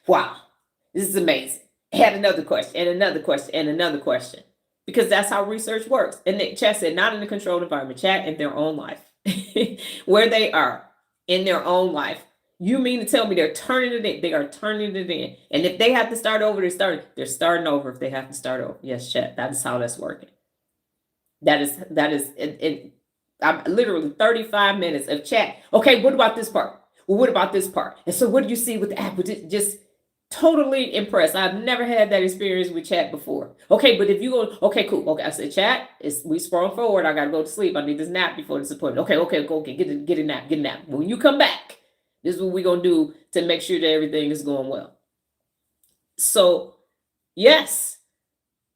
Wow, this is amazing. I had another question and another question and another question, because that's how research works. And the chat said, not in a controlled environment, chat, in their own life, where they are in their own life. You mean to tell me they're turning it in? They are turning it in. And if they have to start over, they're starting over if they have to start over. Yes, chat, that is how that's working. That is, I'm literally 35 minutes of chat. Okay, what about this part? Well, what about this part? And so what do you see with the app? Just totally impressed. I've never had that experience with chat before. Okay, but if you go, okay, cool. Okay, I said, chat, we sprung forward. I got to go to sleep. I need this nap before this appointment. Okay, get a nap. When you come back, this is what we're going to do to make sure that everything is going well. So, yes,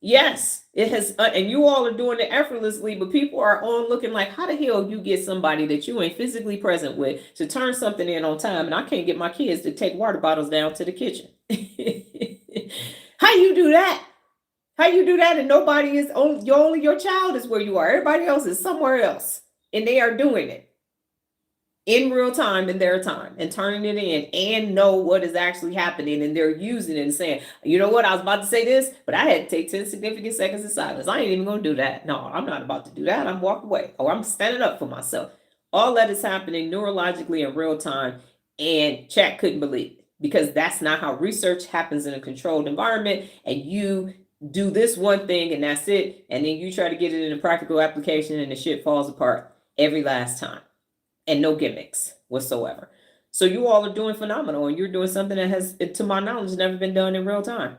it has, and you all are doing it effortlessly, but people are on looking like, how the hell you get somebody that you ain't physically present with to turn something in on time, and I can't get my kids to take water bottles down to the kitchen. How you do that? And nobody is only your child is where you are. Everybody else is somewhere else, and they are doing it in real time, in their time, and turning it in and know what is actually happening. And they're using it and saying, you know what, I was about to say this, but I had to take 10 significant seconds of silence. I ain't even going to do that. No, I'm not about to do that. I'm walking away, or I'm standing up for myself. All that is happening neurologically in real time. And chat couldn't believe it, because that's not how research happens in a controlled environment. And you do this one thing and that's it. And then you try to get it in a practical application and the shit falls apart every last time. And no gimmicks whatsoever. So you all are doing phenomenal, and you're doing something that has, to my knowledge, never been done in real time.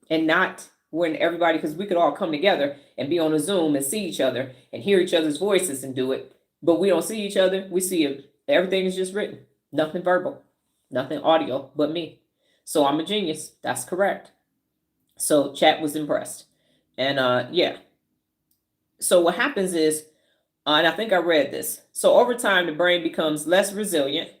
And not when everybody, because we could all come together and be on a Zoom and see each other and hear each other's voices and do it, but we don't see each other. We see it. Everything is just written. Nothing verbal, nothing audio but me. So I'm a genius. That's correct. So chat was impressed. And yeah. So what happens is, and I think I read this. So over time, the brain becomes less resilient,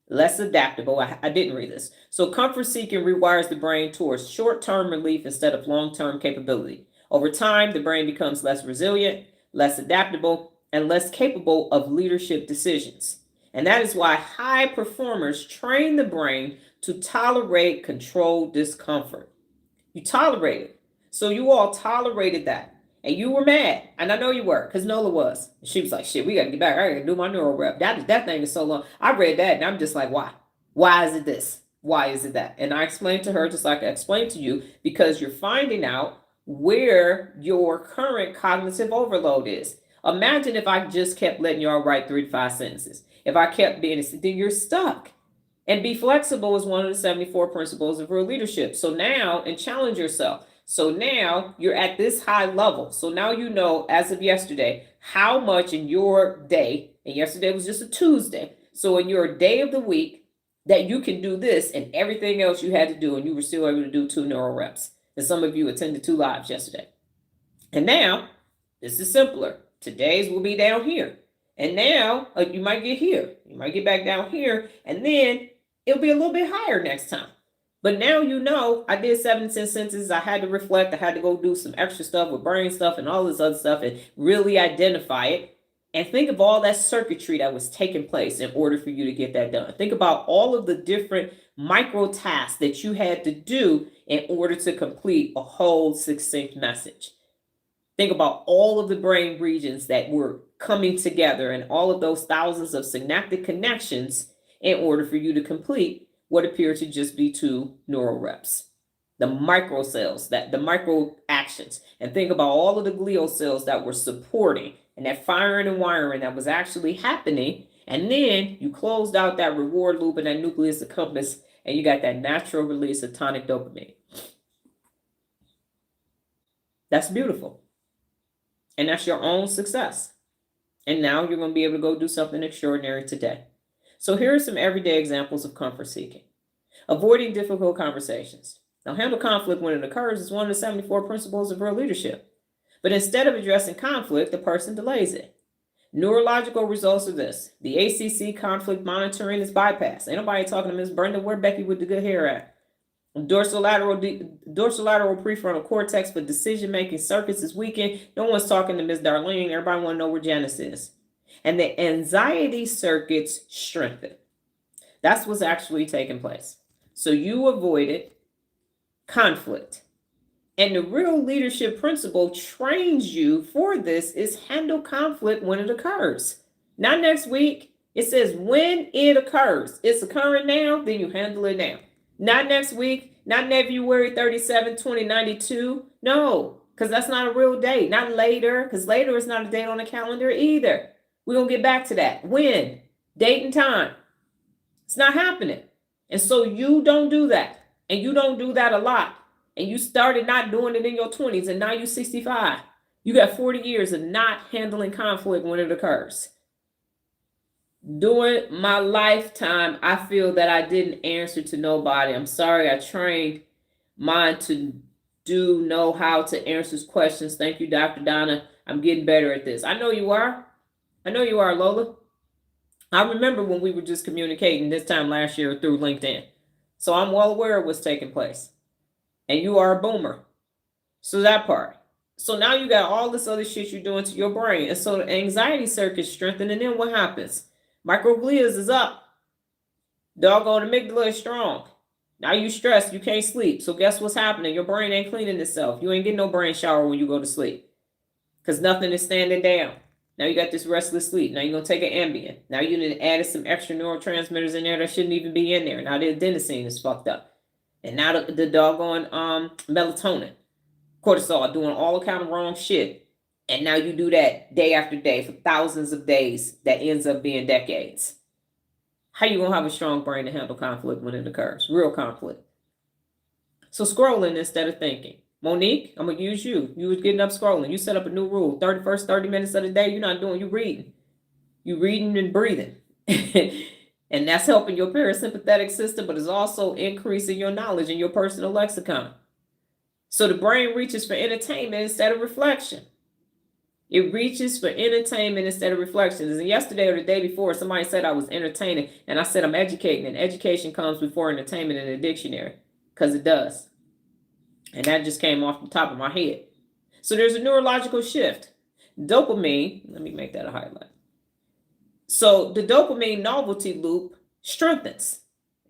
less adaptable. I didn't read this. So comfort seeking rewires the brain towards short-term relief instead of long-term capability. Over time, the brain becomes less resilient, less adaptable, and less capable of leadership decisions. And that is why high performers train the brain to tolerate controlled discomfort. You tolerate it. So you all tolerated that. And you were mad. And I know you were, because Nola was. She was like, shit, we got to get back. I got to do my Neuro Rep. That thing is so long. I read that and I'm just like, why? Why is it this? Why is it that? And I explained to her, just like I explained to you, because you're finding out where your current cognitive overload is. Imagine if I just kept letting y'all write 3 to 5 sentences. If I kept being, then you're stuck. And be flexible is one of the 74 principles of real leadership. So now, and challenge yourself. So now you're at this high level. So now you know, as of yesterday, how much in your day, and yesterday was just a Tuesday. So in your day of the week that you can do this and everything else you had to do, and you were still able to do 2 Neuro Reps. And some of you attended 2 lives yesterday. And now this is simpler. Today's will be down here. And now you might get here. You might get back down here. And then it'll be a little bit higher next time. But now you know, I did 7 to 10 sentences. I had to reflect. I had to go do some extra stuff with brain stuff and all this other stuff and really identify it. And think of all that circuitry that was taking place in order for you to get that done. Think about all of the different micro tasks that you had to do in order to complete a whole succinct message. Think about all of the brain regions that were coming together and all of those thousands of synaptic connections in order for you to complete what appear to just be 2 Neuro Reps. The micro cells, the micro actions. And think about all of the glial cells that were supporting and that firing and wiring that was actually happening. And then you closed out that reward loop and that nucleus accumbens, and you got that natural release of tonic dopamine. That's beautiful. And that's your own success. And now you're going to be able to go do something extraordinary today. So here are some everyday examples of comfort seeking. Avoiding difficult conversations. Now, handle conflict when it occurs is one of the 74 principles of real leadership. But instead of addressing conflict, the person delays it. Neurological results of this. The ACC conflict monitoring is bypassed. Ain't nobody talking to Miss Brenda. Where Becky with the good hair at? Dorsolateral prefrontal cortex for decision-making circuits is weakened. No one's talking to Miss Darlene. Everybody want to know where Janice is. and the anxiety circuits strengthen. That's what's actually taking place. So you avoided conflict. And the real leadership principle trains you for this is handle conflict when it occurs. Not next week. It says when it occurs. It's occurring now, then you handle it now. Not next week, not February 37, 2092. No, because that's not a real date. Not later, because later is not a date on the calendar either. We're going to get back to that. When? Date and time. It's not happening. And so you don't do that. And you don't do that a lot. And you started not doing it in your 20s, and now you're 65. You got 40 years of not handling conflict when it occurs. During my lifetime, I feel that I didn't answer to nobody. I'm sorry, I trained mine to know how to answer questions. Thank you, Dr. Donna. I'm getting better at this. I know you are. I know you are, Lola. I remember when we were just communicating this time last year through LinkedIn. So I'm well aware of what's taking place. And you are a boomer. So that part. So now you got all this other shit you're doing to your brain. And so the anxiety circuit strengthened. And then what happens? Microglia is up. Doggone amygdala is strong. Now you stressed. You can't sleep. So guess what's happening? Your brain ain't cleaning itself. You ain't getting no brain shower when you go to sleep. Because nothing is standing down. Now you got this restless sleep. Now you're going to take an Ambien. Now you need to add some extra neurotransmitters in there that shouldn't even be in there. Now the adenosine is fucked up. And now the doggone melatonin, cortisol, doing all kind of wrong shit. And now you do that day after day for thousands of days that ends up being decades. How you going to have a strong brain to handle conflict when it occurs? Real conflict. So scrolling instead of thinking. Monique, I'm going to use you. You was getting up scrolling. You set up a new rule. 30 minutes of the day, you're not doing, you reading. You reading and breathing. And that's helping your parasympathetic system, but it's also increasing your knowledge in your personal lexicon. So the brain reaches for entertainment instead of reflection. It reaches for entertainment instead of reflection. And yesterday or the day before, somebody said I was entertaining, and I said I'm educating, and education comes before entertainment in the dictionary, because it does. And that just came off the top of my head. So there's a neurological shift. Dopamine, let me make that a highlight. So the dopamine novelty loop strengthens.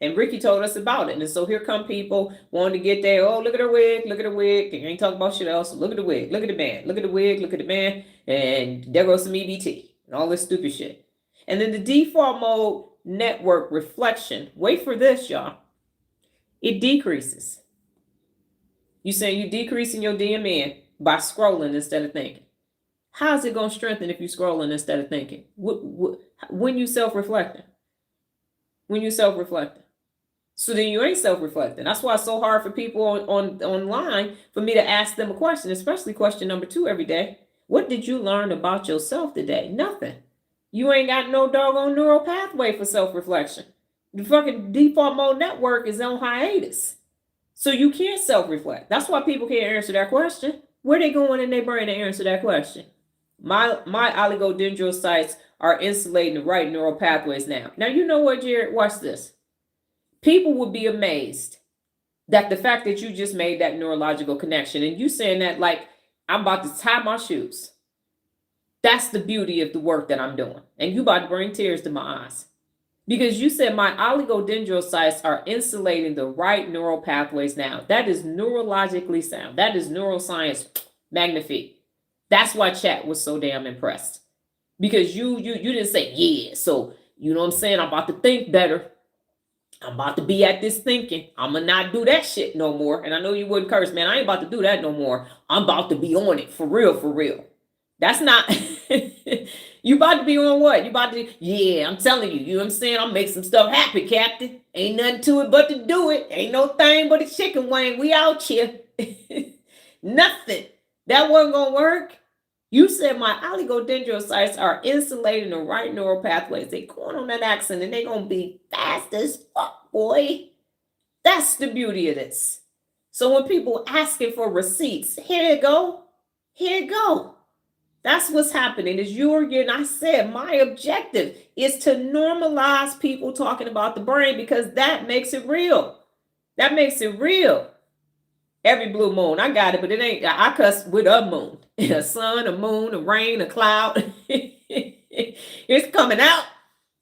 And Ricky told us about it. And so here come people wanting to get there. Oh, look at her wig. Look at her wig. You ain't talking about shit else. Look at the wig. Look at the band. Look at the wig. Look at the band. And there goes some EBT and all this stupid shit. And then the default mode network reflection. Wait for this, y'all. It decreases. You saying you decreasing your DMN by scrolling instead of thinking. How's it going to strengthen if you're scrolling instead of thinking? When you self-reflecting. When you self-reflecting. So then you ain't self-reflecting. That's why it's so hard for people online for me to ask them a question, especially question number 2 every day. What did you learn about yourself today? Nothing. You ain't got no doggone neural pathway for self-reflection. The fucking default mode network is on hiatus. So you can't self-reflect. That's why people can't answer that question. Where they going in their brain to answer that question? My oligodendrocytes are insulating the right neural pathways now. Now, you know what, Jared? Watch this. People would be amazed that the fact that you just made that neurological connection and you saying that like, I'm about to tie my shoes. That's the beauty of the work that I'm doing. And you about to bring tears to my eyes. Because you said my oligodendrocytes are insulating the right neural pathways now. That is neurologically sound. That is neuroscience magnifique. That's why chat was so damn impressed. Because you didn't say, yeah, so you know what I'm saying? I'm about to think better. I'm about to be at this thinking. I'm going to not do that shit no more. And I know you wouldn't curse, man. I ain't about to do that no more. I'm about to be on it for real, for real. That's not, you about to be on what? You about to, yeah, I'm telling you, you know what I'm saying? I'll make some stuff happen, Captain. Ain't nothing to it but to do it. Ain't no thing but a chicken wing. We out here. Nothing. That wasn't going to work. You said my oligodendrocytes are insulating the right neural pathways. They going on that accent and they going to be fast as fuck, boy. That's the beauty of this. So when people asking for receipts, here you go. Here you go. That's what's happening is you're getting, I said, my objective is to normalize people talking about the brain because that makes it real. That makes it real. Every blue moon, I got it, but it ain't, I cuss with a moon, a sun, a moon, a rain, a cloud. It's coming out.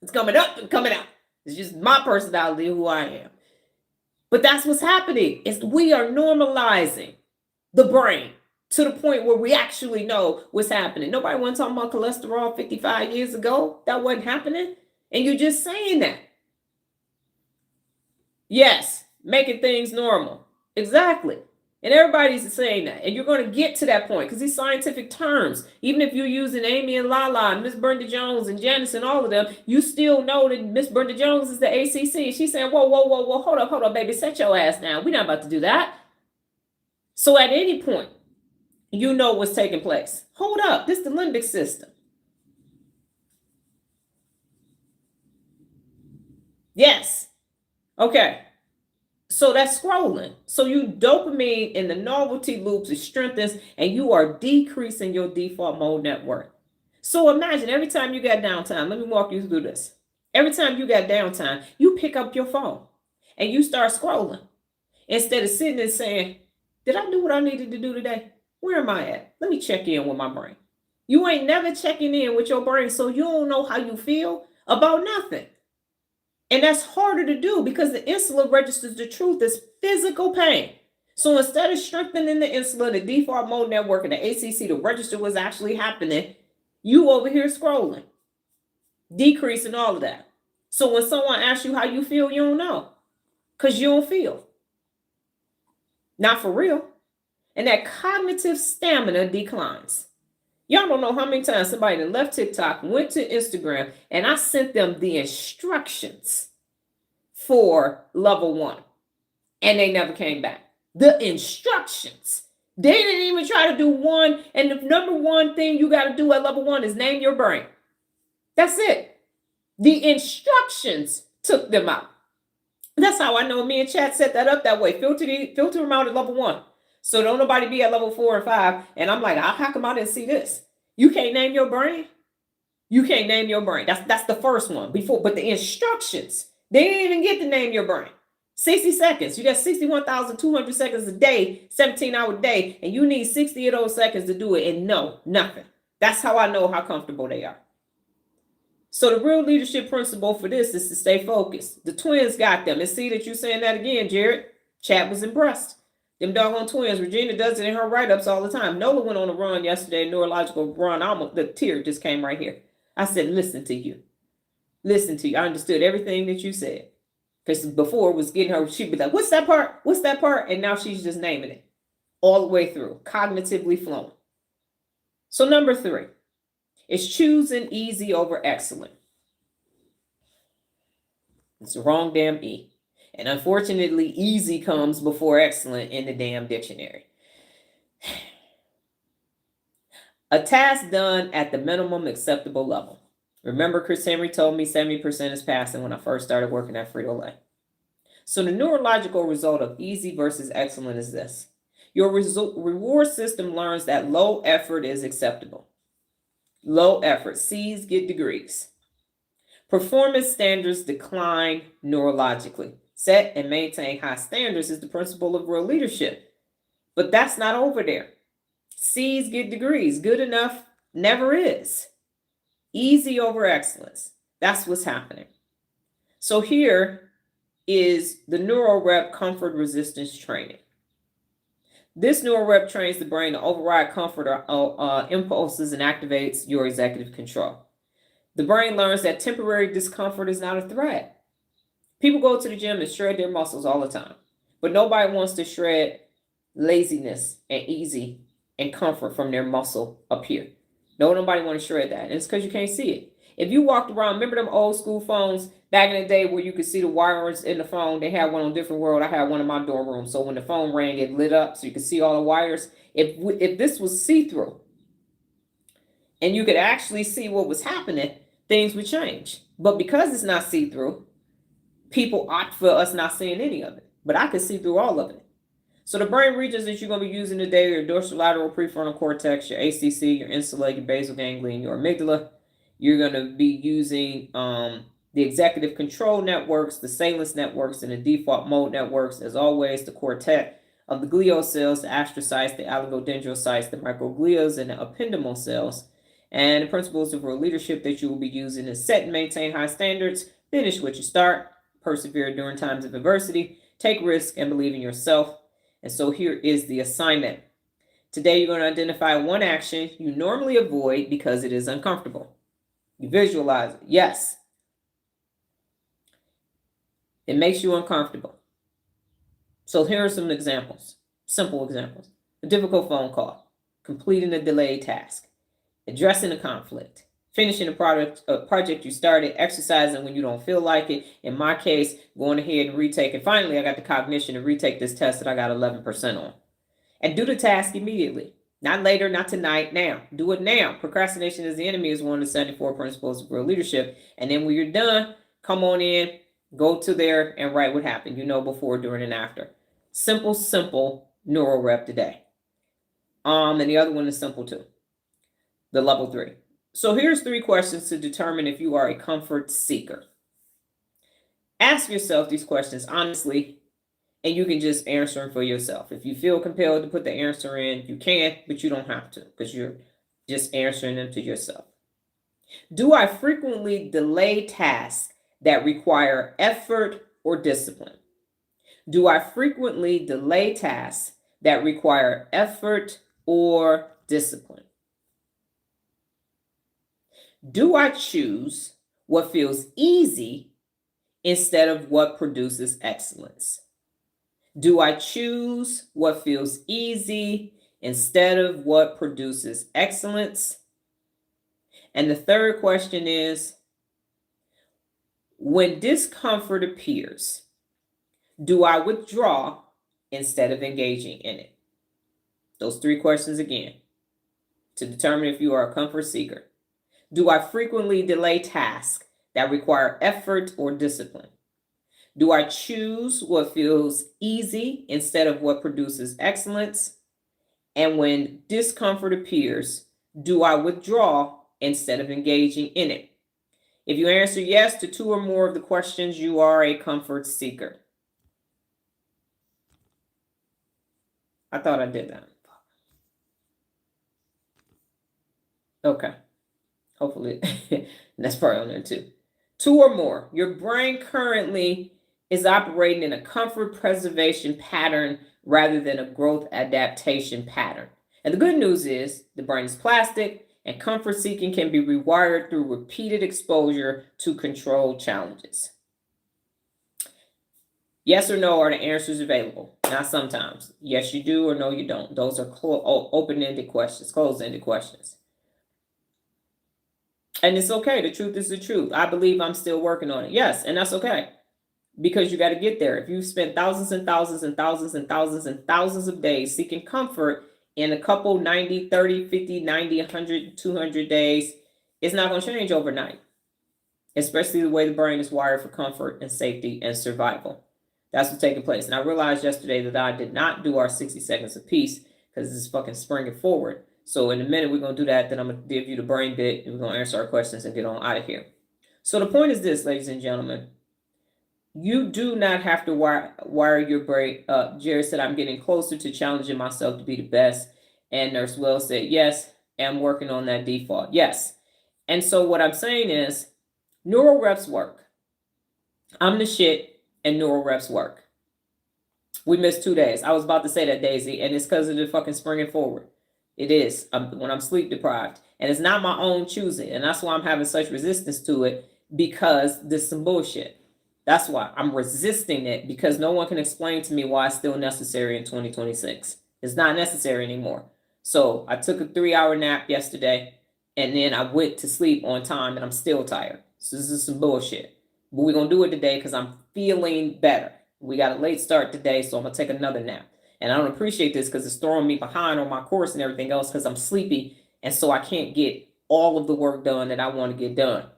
It's coming up and coming out. It's just my personality, who I am. But that's what's happening, is we are normalizing the brain to the point where we actually know what's happening. Nobody wasn't talking about cholesterol 55 years ago. That wasn't happening. And you're just saying that. Yes, making things normal. Exactly. And everybody's saying that. And you're going to get to that point because these scientific terms, even if you're using Amy and Lala and Miss Brenda Jones and Janice and all of them, you still know that Miss Brenda Jones is the ACC. She's saying, whoa, hold up, baby, set your ass down. We're not about to do that. So at any point, you know what's taking place. Hold up, this is the limbic system. Yes. Okay. So that's scrolling. So you dopamine in the novelty loops is strengthens and you are decreasing your default mode network. So imagine every time you got downtime, let me walk you through this. Every time you got downtime, you pick up your phone and you start scrolling instead of sitting and saying, did I do what I needed to do today? Where am I at? Let me check in with my brain. You ain't never checking in with your brain, so you don't know how you feel about nothing. And that's harder to do because the insula registers the truth as physical pain. So instead of strengthening the insula, the default mode network, and the ACC to register what's actually happening, you over here scrolling, decreasing all of that. So when someone asks you how you feel, you don't know because you don't feel. Not for real. And that cognitive stamina declines. Y'all don't know how many times somebody that left TikTok, went to Instagram, and I sent them the instructions for level 1, and they never came back. The instructions. They didn't even try to do 1, and the number 1 thing you got to do at level 1 is name your brain. That's it. The instructions took them out. That's how I know me and Chat set that up that way. Filter them out at level 1. So don't nobody be at level 4 and 5. And I'm like, how come I didn't see this? You can't name your brain. You can't name your brain. That's the first one before. But the instructions, they didn't even get to name your brain. 60 seconds. You got 61,200 seconds a day, 17-hour day, and you need 60 of those seconds to do it and no, nothing. That's how I know how comfortable they are. So the real leadership principle for this is to stay focused. The twins got them. And see that you're saying that again, Jared. Chad was impressed. Them doggone twins. Regina does it in her write-ups all the time. Nola went on a run yesterday, neurological run. Almost the tear just came right here. I said, listen to you. Listen to you. I understood everything that you said. Because before it was getting her, she'd be like, what's that part? What's that part? And now she's just naming it all the way through, cognitively flowing. So number 3 is choosing easy over excellent. It's the wrong damn E. And unfortunately, easy comes before excellent in the damn dictionary. A task done at the minimum acceptable level. Remember, Chris Henry told me 70% is passing when I first started working at Frito-Lay. So the neurological result of easy versus excellent is this. Your reward system learns that low effort is acceptable. Low effort. C's get degrees. Performance standards decline neurologically. Set and maintain high standards is the principle of real leadership. But that's not over there. C's get degrees. Good enough never is. Easy over excellence. That's what's happening. So here is the Neuro Rep comfort resistance training. This Neuro Rep trains the brain to override comfort impulses and activates your executive control. The brain learns that temporary discomfort is not a threat. People go to the gym and shred their muscles all the time, but nobody wants to shred laziness and easy and comfort from their muscle up here. Nobody wants to shred that. And it's because you can't see it. If you walked around, remember them old school phones back in the day where you could see the wires in the phone? They had one on Different World. I had one in my dorm room. So when the phone rang, it lit up so you could see all the wires. If this was see-through and you could actually see what was happening, things would change. But because it's not see-through, people opt for us not seeing any of it. But I could see through all of it. So the brain regions that you're going to be using today are your dorsolateral prefrontal cortex, your ACC, your insula, your basal ganglia, and your amygdala. You're going to be using the executive control networks, the salence networks, and the default mode networks. As always, the quartet of the glial cells, the astrocytes, the oligodendrocytes, the microglias, and the ependymal cells. And the principles of real leadership that you will be using is set and maintain high standards, finish what you start, persevere during times of adversity, take risks, and believe in yourself. And so here is the assignment. Today, you're going to identify one action you normally avoid because it is uncomfortable. You visualize it. Yes. It makes you uncomfortable. So here are some examples, simple examples. A difficult phone call, completing a delayed task, addressing a conflict, finishing a project you started, exercising when you don't feel like it. In my case, going ahead and retake it. Finally, I got the cognition to retake this test that I got 11% on. And do the task immediately. Not later, not tonight, now. Do it now. Procrastination is the enemy is one of the 74 principles of real leadership. And then when you're done, come on in, go to there and write what happened, before, during, and after. Simple Neuro Rep today. And the other one is simple too. The level 3. So here's 3 questions to determine if you are a comfort seeker. Ask yourself these questions honestly, and you can just answer them for yourself. If you feel compelled to put the answer in, you can, but you don't have to because you're just answering them to yourself. Do I frequently delay tasks that require effort or discipline? Do I frequently delay tasks that require effort or discipline? Do I choose what feels easy instead of what produces excellence? Do I choose what feels easy instead of what produces excellence? And the third question is, when discomfort appears, do I withdraw instead of engaging in it? Those 3 questions again to determine if you are a comfort seeker. Do I frequently delay tasks that require effort or discipline? Do I choose what feels easy instead of what produces excellence? And when discomfort appears, do I withdraw instead of engaging in it? If you answer yes to 2 or more of the questions, you are a comfort seeker. I thought I did that. Okay. Hopefully, that's probably on there too. 2 or more. Your brain currently is operating in a comfort preservation pattern rather than a growth adaptation pattern. And the good news is the brain is plastic and comfort seeking can be rewired through repeated exposure to controlled challenges. Yes or no are the answers available? Not sometimes. Yes, you do, or no, you don't. Those are open-ended questions, closed-ended questions. And it's okay. The truth is the truth. I believe I'm still working on it. Yes, and that's okay. Because you got to get there. If you've spent thousands and thousands and thousands and thousands and thousands of days seeking comfort in a couple 90, 30, 50, 90, 100, 200 days, it's not going to change overnight. Especially the way the brain is wired for comfort and safety and survival. That's what's taking place. And I realized yesterday that I did not do our 60 seconds of peace because it's fucking springing forward. So in a minute, we're going to do that. Then I'm going to give you the brain bit and we're going to answer our questions and get on out of here. So the point is this, ladies and gentlemen. You do not have to wire your brain up. Jerry said, I'm getting closer to challenging myself to be the best. And Nurse Will said, yes, I'm working on that default. Yes. And so what I'm saying is, Neuro Reps work. I'm the shit and Neuro Reps work. We missed 2 days. I was about to say that, Daisy, and it's because of the fucking springing forward. It is when I'm sleep deprived. And it's not my own choosing. And that's why I'm having such resistance to it, because this is some bullshit. That's why I'm resisting it, because no one can explain to me why it's still necessary in 2026. It's not necessary anymore. So I took a 3-hour nap yesterday and then I went to sleep on time and I'm still tired. So this is some bullshit. But we're going to do it today because I'm feeling better. We got a late start today, so I'm going to take another nap. And I don't appreciate this because it's throwing me behind on my course and everything else because I'm sleepy. And so I can't get all of the work done that I want to get done.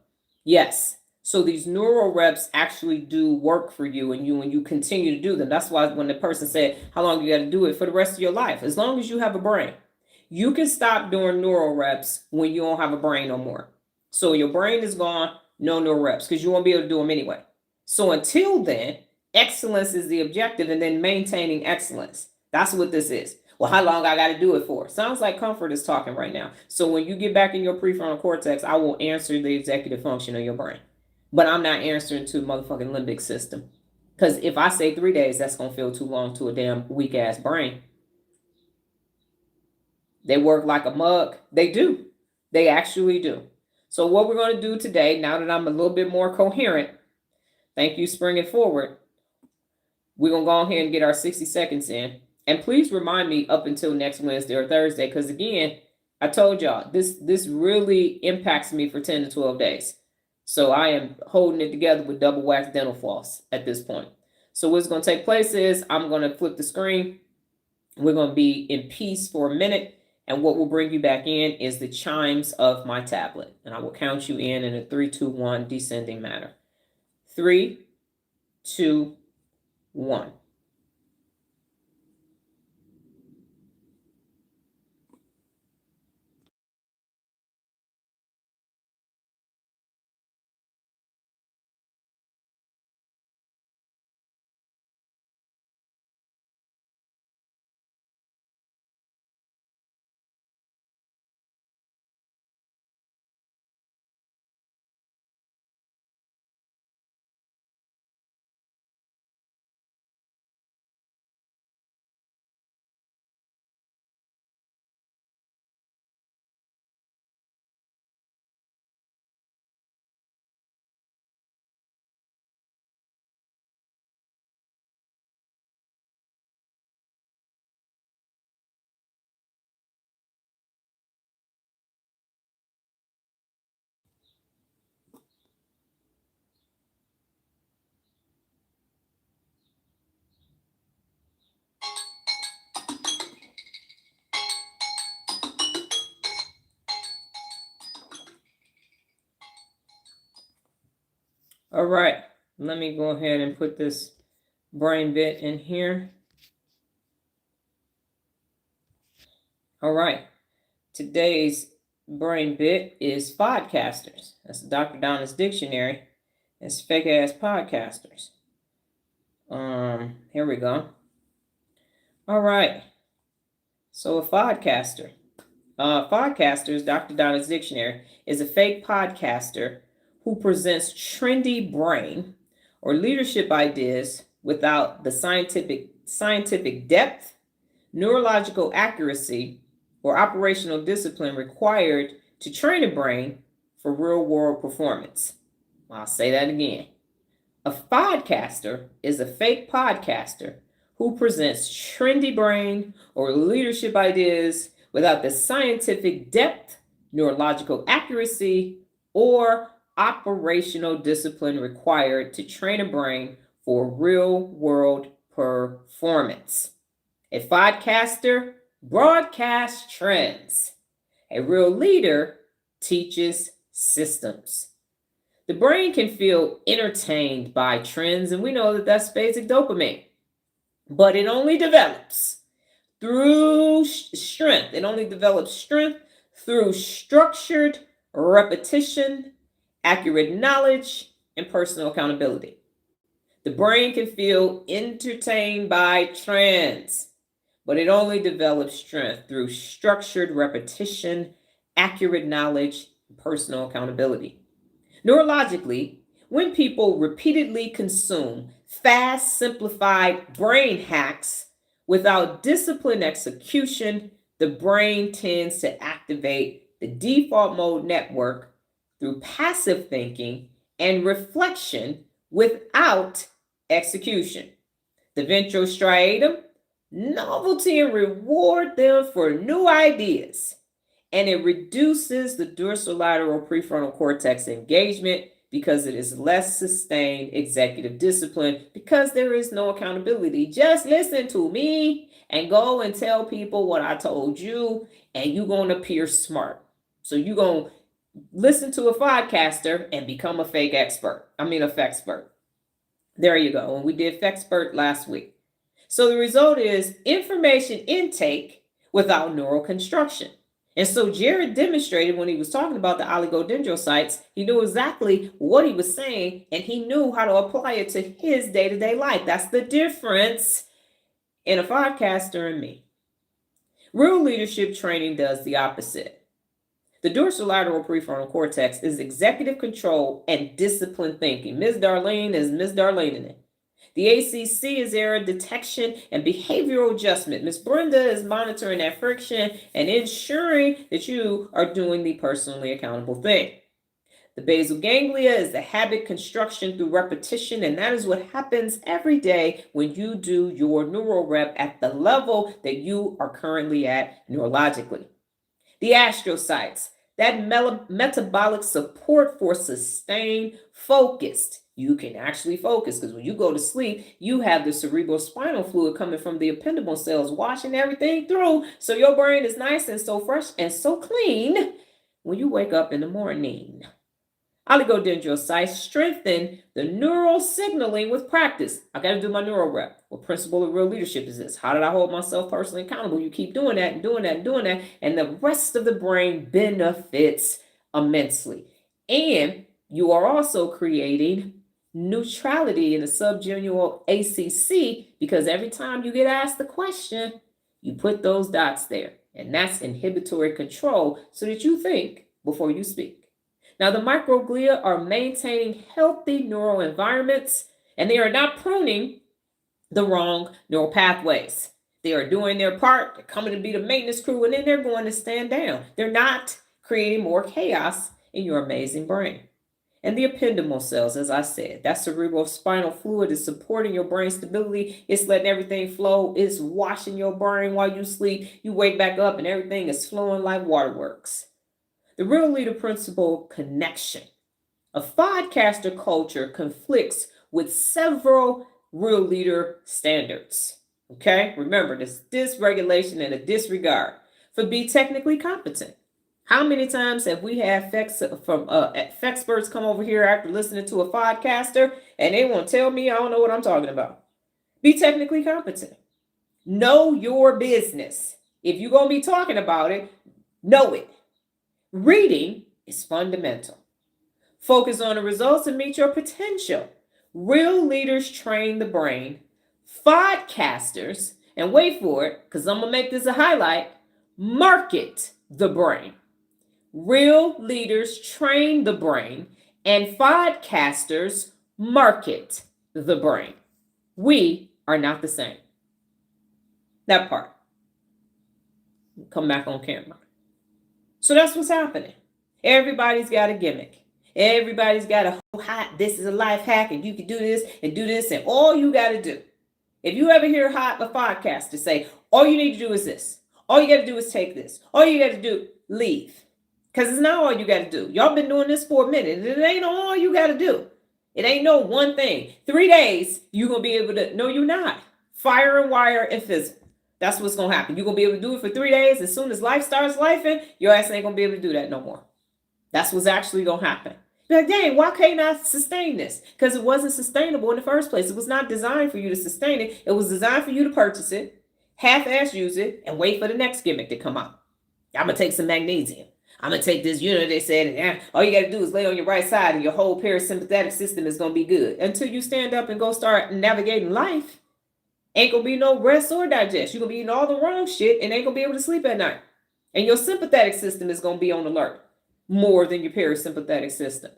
Yes. So these Neuro Reps actually do work for you and you continue to do them. That's why when the person said, how long you got to do it? For the rest of your life, as long as you have a brain. You can stop doing Neuro Reps when you don't have a brain no more. So your brain is gone, no Neuro Reps, because you won't be able to do them anyway. So until then, excellence is the objective, and then maintaining excellence. That's what this is. Well, how long I got to do it for? Sounds like comfort is talking right now. So when you get back in your prefrontal cortex, I will answer the executive function of your brain. But I'm not answering to motherfucking limbic system. Because if I say 3 days, that's going to feel too long to a damn weak ass brain. They work like a mug. They do. They actually do. So what we're going to do today, now that I'm a little bit more coherent, thank you, Spring It Forward, we're going to go ahead and get our 60 seconds in. And please remind me up until next Wednesday or Thursday, because again, I told y'all, this really impacts me for 10 to 12 days. So I am holding it together with double wax dental floss at this point. So what's going to take place is I'm going to flip the screen. We're going to be in peace for a minute. And what will bring you back in is the chimes of my tablet. And I will count you in a 3, 2, 1 descending manner. 3, 2, 1. All right, let me go ahead and put this brain bit in here. All right, today's brain bit is podcasters. That's Dr. Donna's dictionary. It's fake ass podcasters. Here we go. All right. So a podcaster. Podcasters, Dr. Donna's dictionary, is a fake podcaster who presents trendy brain or leadership ideas without the scientific depth, neurological accuracy, or operational discipline required to train a brain for real-world performance. I'll say that again. A podcaster is a fake podcaster who presents trendy brain or leadership ideas without the scientific depth, neurological accuracy, or operational discipline required to train a brain for real-world performance. A podcaster broadcasts trends. A real leader teaches systems. The brain can feel entertained by trends, and we know that that's basic dopamine. But it only develops through strength. It only develops strength through structured repetition, accurate knowledge, and personal accountability. The brain can feel entertained by trends, but it only develops strength through structured repetition, accurate knowledge, and personal accountability. Neurologically, when people repeatedly consume fast, simplified brain hacks without disciplined execution, the brain tends to activate the default mode network through passive thinking and reflection without execution. The ventral striatum, novelty and reward them for new ideas. And it reduces the dorsolateral prefrontal cortex engagement because it is less sustained executive discipline because there is no accountability. Just listen to me and go and tell people what I told you, and you're going to appear smart. So you're going to listen to a podcaster and become a fake expert. A fexpert. There you go. And we did fexpert last week. So the result is information intake without neural construction. And so Jared demonstrated when he was talking about the oligodendrocytes, he knew exactly what he was saying, and he knew how to apply it to his day-to-day life. That's the difference in a podcaster and me. Real leadership training does the opposite. The dorsolateral prefrontal cortex is executive control and disciplined thinking. Ms. Darlene is Ms. Darlene. The ACC is error detection and behavioral adjustment. Ms. Brenda is monitoring that friction and ensuring that you are doing the personally accountable thing. The basal ganglia is the habit construction through repetition, and that is what happens every day when you do your Neuro Rep at the level that you are currently at neurologically. The astrocytes, that metabolic support for sustained focused. You can actually focus because when you go to sleep, you have the cerebrospinal fluid coming from the Ependymal cells washing everything through. So your brain is nice and so fresh and so clean when you wake up in the morning. Oligodendrocytes strengthen the neural signaling with practice. I got to do my Neuro Rep. What principle of real leadership is this? How did I hold myself personally accountable? You keep doing that and doing that and doing that, and the rest of the brain benefits immensely. And you are also creating neutrality in the subgenual ACC, because every time you get asked the question, you put those dots there, and that's inhibitory control so that you think before you speak. Now, the microglia are maintaining healthy neural environments, and they are not pruning the wrong neural pathways. They are doing their part. They're coming to be the maintenance crew, and then they're going to stand down. They're not creating more chaos in your amazing brain. And the ependymal cells, as I said, that cerebrospinal fluid is supporting your brain stability. It's letting everything flow. It's washing your brain while you sleep. You wake back up and everything is flowing like waterworks. The real leader principle, connection. A podcaster culture conflicts with several real leader standards. Okay, remember this dysregulation and a disregard for be technically competent. How many times have we had experts come over here after listening to a podcaster and they want to tell me I don't know what I'm talking about? Be technically competent. Know your business. If you're going to be talking about it, know it. Reading is fundamental. Focus on the results and meet your potential. Real leaders train the brain. Podcasters, and wait for it, because I'm going to make this a highlight, market the brain. Real leaders train the brain, and podcasters market the brain. We are not the same. That part. Come back on camera. So that's what's happening. Everybody's got a gimmick. Everybody's got a this is a life hack, and you can do this, and all you got to do. If you ever hear a podcaster say, all you need to do is this. All you got to do is take this. All you got to do, leave. Because it's not all you got to do. Y'all been doing this for a minute. It ain't all you got to do. It ain't no one thing. 3 days, you're going to be able to. No, you're not. Fire and wire and fizzle. That's what's going to happen. You're going to be able to do it for 3 days. As soon as life starts lifing, your ass ain't going to be able to do that no more. That's what's actually going to happen. You're like, dang, why can't I sustain this? Because it wasn't sustainable in the first place. It was not designed for you to sustain it. It was designed for you to purchase it, half-ass use it, and wait for the next gimmick to come out. I'm going to take some magnesium. I'm going to take this unit. They said, all you got to do is lay on your right side and your whole parasympathetic system is going to be good. Until you stand up and go start navigating life, ain't going to be no rest or digest. You're going to be eating all the wrong shit and ain't going to be able to sleep at night. And your sympathetic system is going to be on alert more than your parasympathetic system.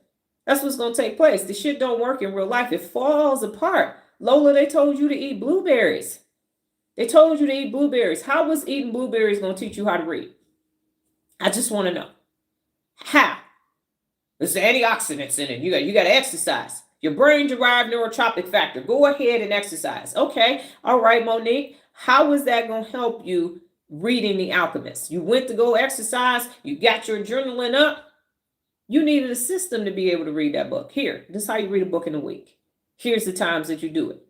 That's what's going to take place. The shit don't work in real life. It falls apart. Lola, they told you to eat blueberries. They told you to eat blueberries. How was eating blueberries going to teach you how to read? I just want to know. How? There's antioxidants in it. You got to exercise. Your brain-derived neurotropic factor. Go ahead and exercise. Okay. All right, Monique. How is that going to help you reading The Alchemist? You went to go exercise. You got your adrenaline up. You needed a system to be able to read that book. Here, this is how you read a book in a week. Here's the times that you do it.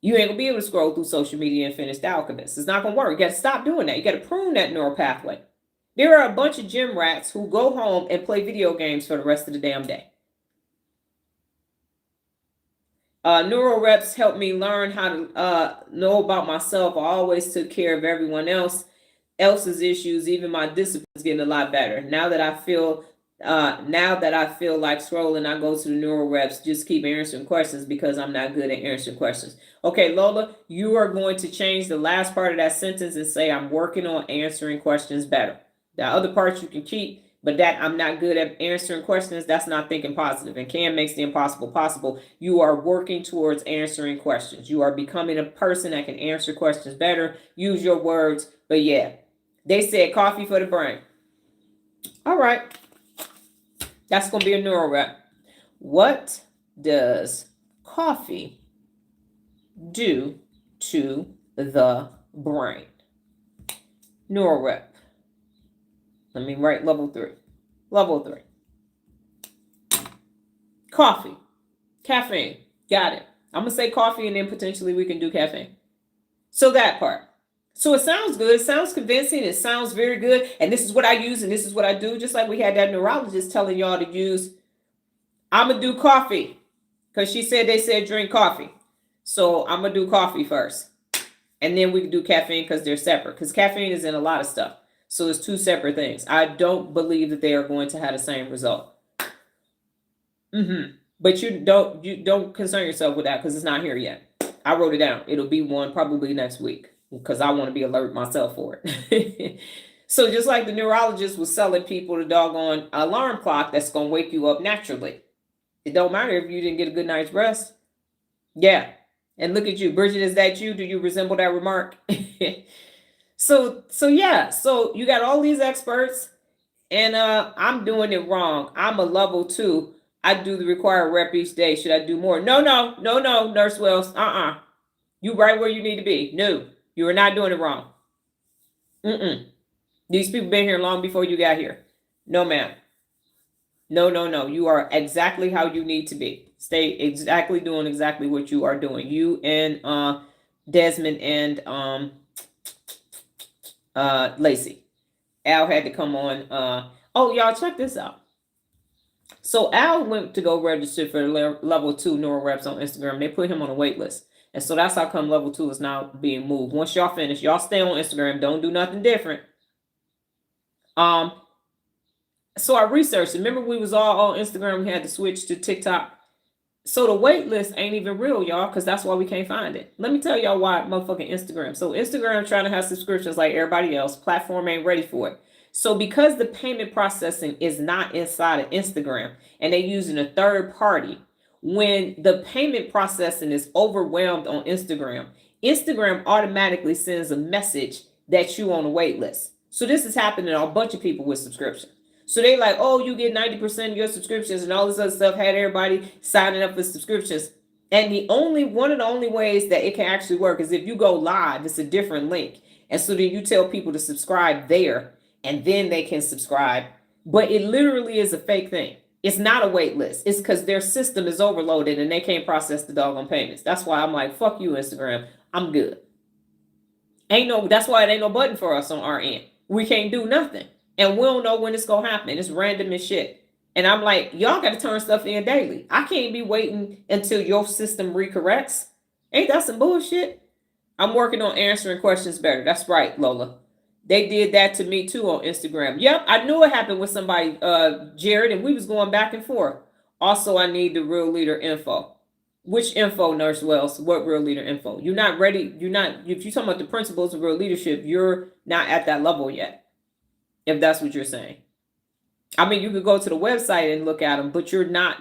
You ain't going to be able to scroll through social media and finish The Alchemist. It's not going to work. You got to stop doing that. You got to prune that neural pathway. There are a bunch of gym rats who go home and play video games for the rest of the damn day. Neuro Reps helped me learn how to know about myself. I always took care of everyone else's issues. Even my discipline's getting a lot better. Now that I feel Now that I feel like scrolling, I go to the Neuro Reps, just keep answering questions because I'm not good at answering questions. Okay, Lola, you are going to change the last part of that sentence and say, I'm working on answering questions better. The other parts you can keep, but that I'm not good at answering questions, that's not thinking positive. And Cam makes the impossible possible. You are working towards answering questions. You are becoming a person that can answer questions better, use your words. But yeah, they said coffee for the brain. All right. That's going to be a Neuro Rep. What does coffee do to the brain? Neuro Rep. Let me write level 3. Level 3. Coffee. Caffeine. Got it. I'm going to say coffee and then potentially we can do caffeine. So that part. So it sounds good. It sounds convincing. It sounds very good. And this is what I use and this is what I do. Just like we had that neurologist telling y'all to use. I'm going to do coffee because they said drink coffee. So I'm going to do coffee first. And then we can do caffeine because they're separate. Because caffeine is in a lot of stuff. So it's two separate things. I don't believe that they are going to have the same result. But you don't concern yourself with that because it's not here yet. I wrote it down. It'll be one probably next week because I want to be alert myself for it. So just like the neurologist was selling people the doggone alarm clock that's going to wake you up naturally. It don't matter if you didn't get a good night's rest. Yeah. And look at you. Bridget, is that you? Do you resemble that remark? So yeah. So you got all these experts and I'm doing it wrong. I'm a level 2. I do the required rep each day. Should I do more? No, Nurse Wells. You right where you need to be. No, you are not doing it wrong. These people been here long before you got here. No, ma'am. No. You are exactly how you need to be. Stay exactly doing exactly what you are doing. You and Desmond and Lacey. Al had to come on. Oh, y'all, check this out. So Al went to go register for level 2 Neuro Reps on Instagram. They put him on a wait list. And so that's how come level 2 is now being moved. Once y'all finish, y'all stay on Instagram. Don't do nothing different. So I researched. Remember we was all on Instagram. We had to switch to TikTok. So the wait list ain't even real, y'all, because that's why we can't find it. Let me tell y'all why motherfucking Instagram. So Instagram trying to have subscriptions like everybody else. Platform ain't ready for it. So because the payment processing is not inside of Instagram and they're using a third party, when the payment processing is overwhelmed on Instagram, Instagram automatically sends a message that you on a wait list. So this is happening to a bunch of people with subscription. So they like, oh, you get 90% of your subscriptions and all this other stuff, had everybody signing up for subscriptions. And one of the only ways that it can actually work is if you go live, it's a different link. And so then you tell people to subscribe there and then they can subscribe. But it literally is a fake thing. It's not a wait list. It's because their system is overloaded and they can't process the doggone payments. That's why I'm like, fuck you, Instagram. I'm good. That's why it ain't no button for us on our end. We can't do nothing. And we don't know when it's going to happen. It's random as shit. And I'm like, y'all got to turn stuff in daily. I can't be waiting until your system recorrects. Ain't that some bullshit? I'm working on answering questions better. That's right, Lola. They did that to me too on Instagram. Yep, I knew it happened with somebody, Jared, and we was going back and forth. Also, I need the real leader info. Which info, Nurse Wells? What real leader info? You're not ready. If you're talking about the principles of real leadership, you're not at that level yet. If that's what you're saying. I mean, you could go to the website and look at them, but you're not.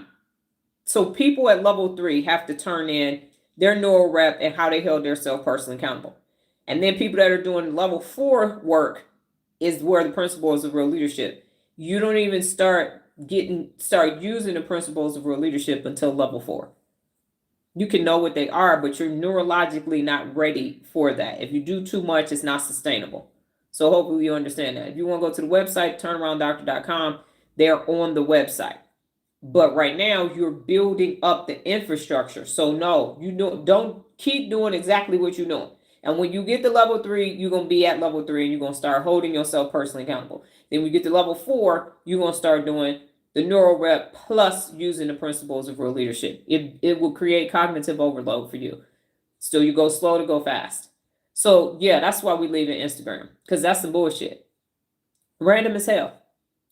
So people at level 3 have to turn in their Neuro Rep and how they held themselves personally accountable. And then people that are doing level 4 work is where the principles of real leadership. You don't even start using the principles of real leadership until level 4. You can know what they are, but you're neurologically not ready for that. If you do too much, it's not sustainable. So hopefully you understand that. If you want to go to the website, turnarounddoctor.com, they're on the website. But right now you're building up the infrastructure. So no, don't keep doing exactly what you're doing. And when you get to level 3, you're going to be at level 3 and you're going to start holding yourself personally accountable. Then when you get to level 4, you're going to start doing the Neuro Rep plus using the principles of real leadership. It will create cognitive overload for you. So you go slow to go fast. So yeah, that's why we leave in Instagram, because that's some bullshit. Random as hell.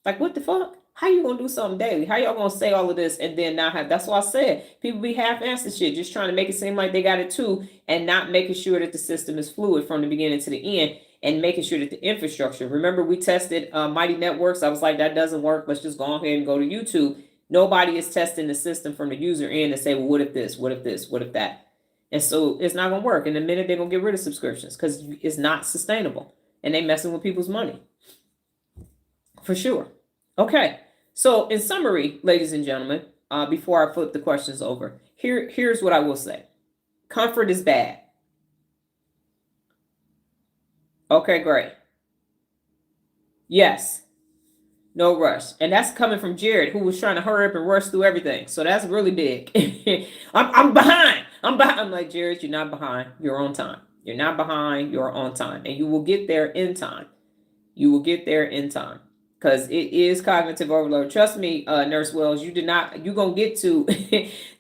Like, what the fuck? How you gonna do something daily? How y'all gonna say all of this and then not have? That's why I said people be half-assed shit, just trying to make it seem like they got it too, and not making sure that the system is fluid from the beginning to the end, and making sure that the infrastructure. Remember, we tested Mighty Networks. I was like, that doesn't work. Let's just go ahead and go to YouTube. Nobody is testing the system from the user end and say, well, what if this? What if this? What if that? And so it's not gonna work. In a minute, they're gonna get rid of subscriptions because it's not sustainable, and they messing with people's money for sure. Okay. So in summary, ladies and gentlemen, before I flip the questions over, here's what I will say. Comfort is bad. Okay, great. Yes. No rush. And that's coming from Jared, who was trying to hurry up and rush through everything. So that's really big. I'm behind. I'm behind. I'm like, Jared, you're not behind. You're on time. You're not behind. You're on time. And you will get there in time. You will get there in time. Because it is cognitive overload. Trust me, Nurse Wells, you're going to get to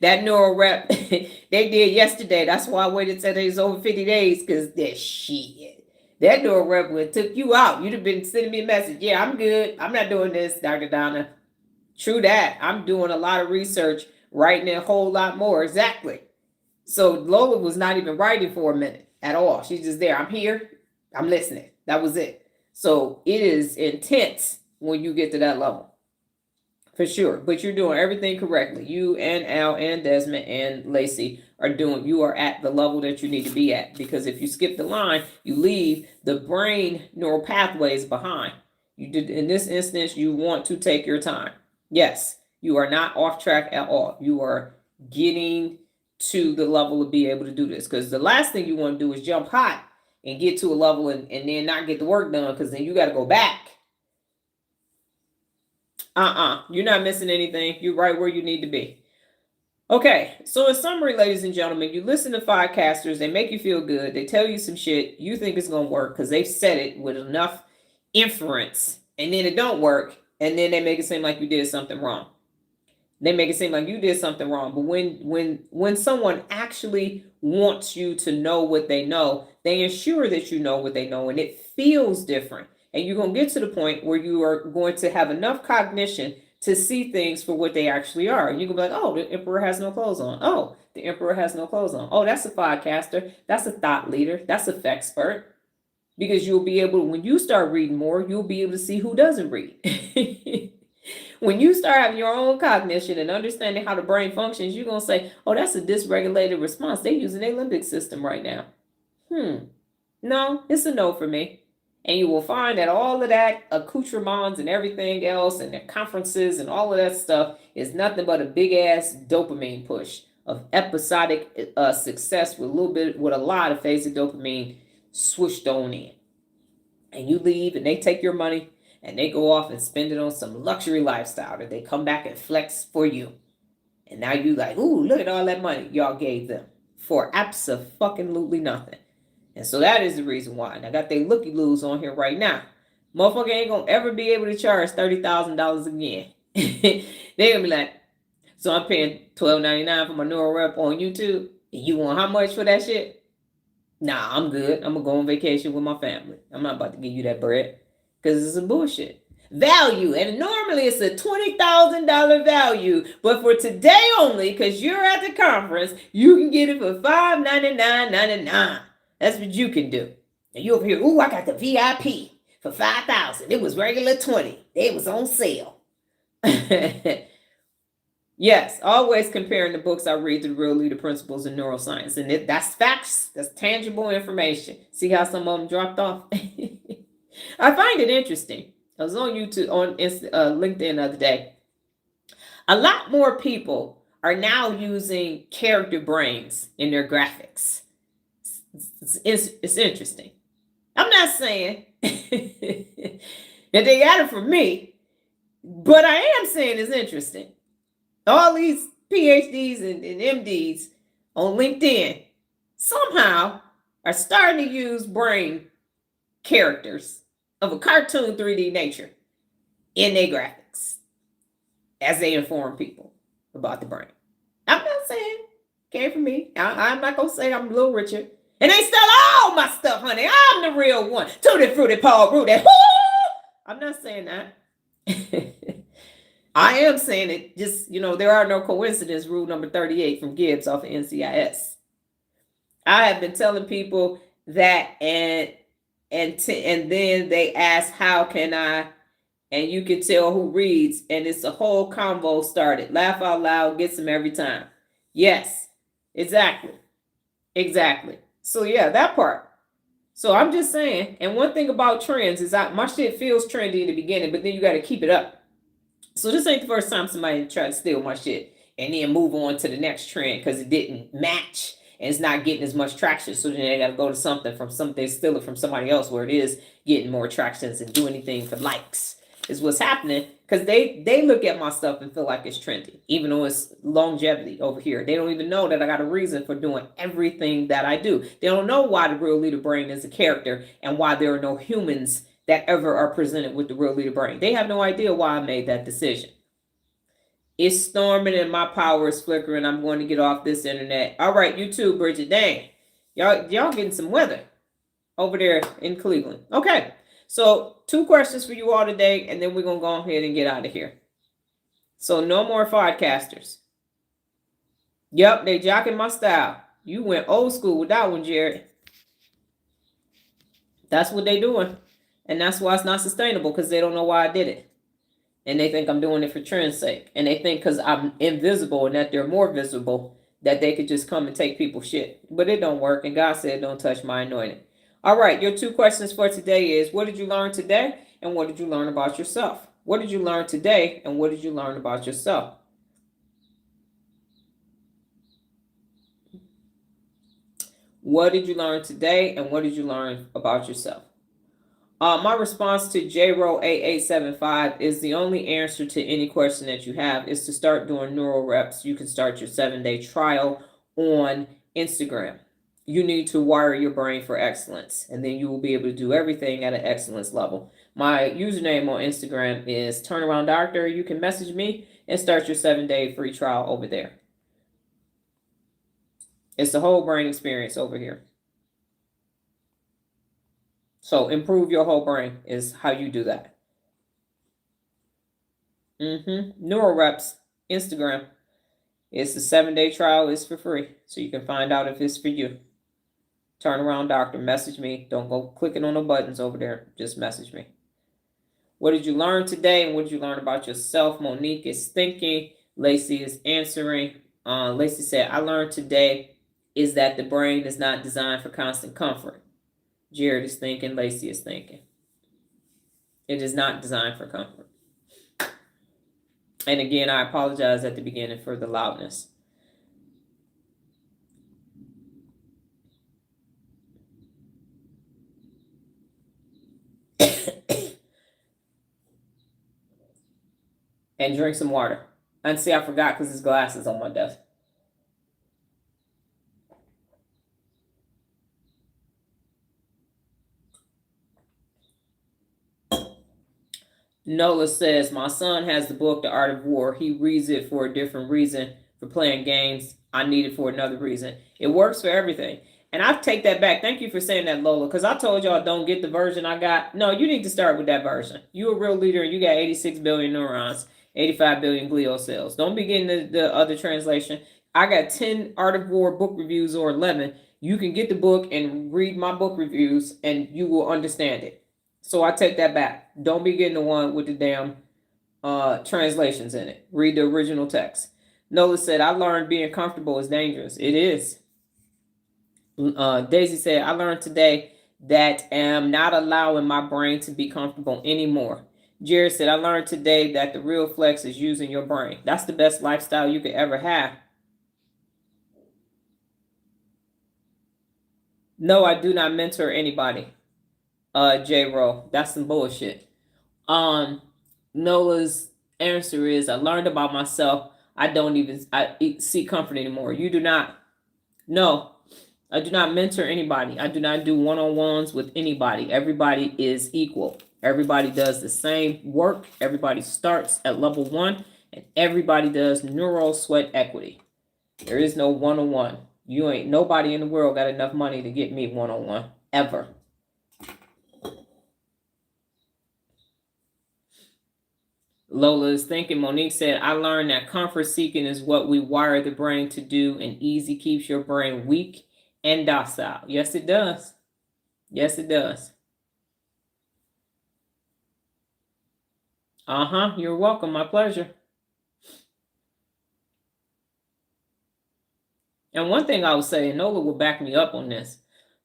that Neuro Rep they did yesterday. That's why I waited till it was over 50 days, because that shit. That Neuro Rep would took you out. You'd have been sending me a message. Yeah, I'm good. I'm not doing this, Dr. Donna. True that. I'm doing a lot of research, writing a whole lot more. Exactly. So Lola was not even writing for a minute at all. She's just there. I'm here. I'm listening. That was it. So it is intense when you get to that level, for sure. But you're doing everything correctly. You and Al and Desmond and Lacey you are at the level that you need to be at. Because if you skip the line, you leave the brain neural pathways behind. You did in this instance, you want to take your time. Yes, you are not off track at all. You are getting to the level of be able to do this. Because the last thing you want to do is jump hot and get to a level and then not get the work done, because then you got to go back. You're not missing anything. You're right where you need to be. Okay, so in summary, ladies and gentlemen, you listen to Ficasters, they make you feel good, they tell you some shit, you think it's going to work because they've said it with enough inference, and then it don't work, and then they make it seem like you did something wrong. They make it seem like you did something wrong, but when someone actually wants you to know what they know, they ensure that you know what they know, and it feels different. And you're going to get to the point where you are going to have enough cognition to see things for what they actually are. And you can be like, oh, the emperor has no clothes on. Oh, the emperor has no clothes on. Oh, that's a podcaster. That's a thought leader. That's a fexpert. Because you'll be able, when you start reading more, you'll be able to see who doesn't read. When you start having your own cognition and understanding how the brain functions, you're going to say, oh, that's a dysregulated response. They're using their limbic system right now. No, it's a no for me. And you will find that all of that accoutrements and everything else and the conferences and all of that stuff is nothing but a big ass dopamine push of episodic success with a lot of phasic dopamine swooshed on in. And you leave and they take your money and they go off and spend it on some luxury lifestyle that they come back and flex for you. And now you like, ooh, look at all that money y'all gave them for abso-fucking-lutely nothing. And so that is the reason why. And I got they looky-loos on here right now. Motherfucker ain't gonna ever be able to charge $30,000 again. They gonna be like, so I'm paying $12.99 for my Neuro Rep on YouTube. And you want how much for that shit? Nah, I'm good. I'm gonna go on vacation with my family. I'm not about to give you that bread. Because it's some bullshit. Value. And normally it's a $20,000 value. But for today only, because you're at the conference, you can get it for $599.99. That's what you can do. And you over here, ooh, I got the VIP for $5,000. It was regular $20. It was on sale. Yes, always comparing the books I read to the real leader principles in neuroscience. And that's facts. That's tangible information. See how some of them dropped off? I find it interesting. I was on YouTube, on LinkedIn the other day. A lot more people are now using character brains in their graphics. It's interesting. I'm not saying that they got it from me, but I am saying it's interesting. All these PhDs and MDs on LinkedIn somehow are starting to use brain characters of a cartoon 3D nature in their graphics as they inform people about the brain. I'm not saying it came from me. I'm not going to say I'm a little Richard. And they stole all my stuff, honey. I'm the real one. Tutti frutti, Paul Rudy. I'm not saying that. I am saying it just, there are no coincidence, rule number 38 from Gibbs off of NCIS. I have been telling people that, and then they ask, how can I, and you can tell who reads, and it's a whole convo started. Laugh out loud, gets them every time. Yes, exactly. So yeah, that part. So I'm just saying, and one thing about trends is my shit feels trendy in the beginning, but then you got to keep it up. So this ain't the first time somebody tried to steal my shit and then move on to the next trend because it didn't match and it's not getting as much traction. So then they got to go to something they steal it from somebody else where it is getting more tractions and do anything for likes is what's happening, because they look at my stuff and feel like it's trendy, even though it's longevity over here. They don't even know that I got a reason for doing everything that I do. They don't know why the Real Leader Brain is a character and why there are no humans that ever are presented with the Real Leader Brain. They have no idea why I made that decision. It's storming and my power is flickering. I'm going to get off this internet. All right, you too, Bridget. Dang. Y'all getting some weather over there in Cleveland. Okay. So 2 questions for you all today, and then we're going to go ahead and get out of here. So no more podcasters. Yep, they jocking my style. You went old school with that one, Jared. That's what they doing. And that's why it's not sustainable, because they don't know why I did it. And they think I'm doing it for trend's sake. And they think because I'm invisible and that they're more visible, that they could just come and take people's shit. But it don't work. And God said, don't touch my anointing. All right, your 2 questions for today is, what did you learn today? And what did you learn about yourself? What did you learn today? And what did you learn about yourself? What did you learn today? And what did you learn about yourself? My response to JRO8875 is the only answer to any question that you have is to start doing Neuro Reps. You can start your 7-day trial on Instagram. You need to wire your brain for excellence, and then you will be able to do everything at an excellence level. My username on Instagram is Turnaround Doctor. You can message me and start your 7-day free trial over there. It's the whole brain experience over here. So improve your whole brain is how you do that. Neuro Reps, Instagram. It's a 7-day trial. It's for free. So you can find out if it's for you. Turnaround Doctor. Message me. Don't go clicking on the buttons over there. Just message me. What did you learn today? And what did you learn about yourself? Monique is thinking. Lacey is answering. Lacey said, I learned today is that the brain is not designed for constant comfort. Jared is thinking. Lacey is thinking. It is not designed for comfort. And again, I apologize at the beginning for the loudness. And drink some water. And see, I forgot because there's glasses on my desk. Nola says, my son has the book, The Art of War. He reads it for a different reason, for playing games. I need it for another reason. It works for everything. And I take that back. Thank you for saying that, Lola, because I told y'all don't get the version I got. No, you need to start with that version. You're a real leader and you got 86 billion neurons, 85 billion glial cells. Don't be getting the other translation. I got 10 Art of War book reviews or 11. You can get the book and read my book reviews and you will understand it. So I take that back. Don't be getting the one with the damn translations in it. Read the original text. Nola said, I learned being comfortable is dangerous. It is. Daisy said, I learned today that I'm not allowing my brain to be comfortable anymore. Jared said, I learned today that the real flex is using your brain. That's the best lifestyle you could ever have. No, I do not mentor anybody. J-Ro, that's some bullshit. Nola's answer is, I learned about myself. I seek comfort anymore. You do not. No, I do not mentor anybody. I do not do one-on-ones with anybody. Everybody is equal. Everybody does the same work. Everybody starts at level 1, and everybody does neural sweat equity. There is no one-on-one. You ain't nobody in the world got enough money to get me one-on-one ever. Lola is thinking. Monique said, I learned that comfort seeking is what we wire the brain to do, and easy keeps your brain weak and docile. Yes, it does. Yes, it does. You're welcome. My pleasure. And one thing I would say, and Nola will back me up on this,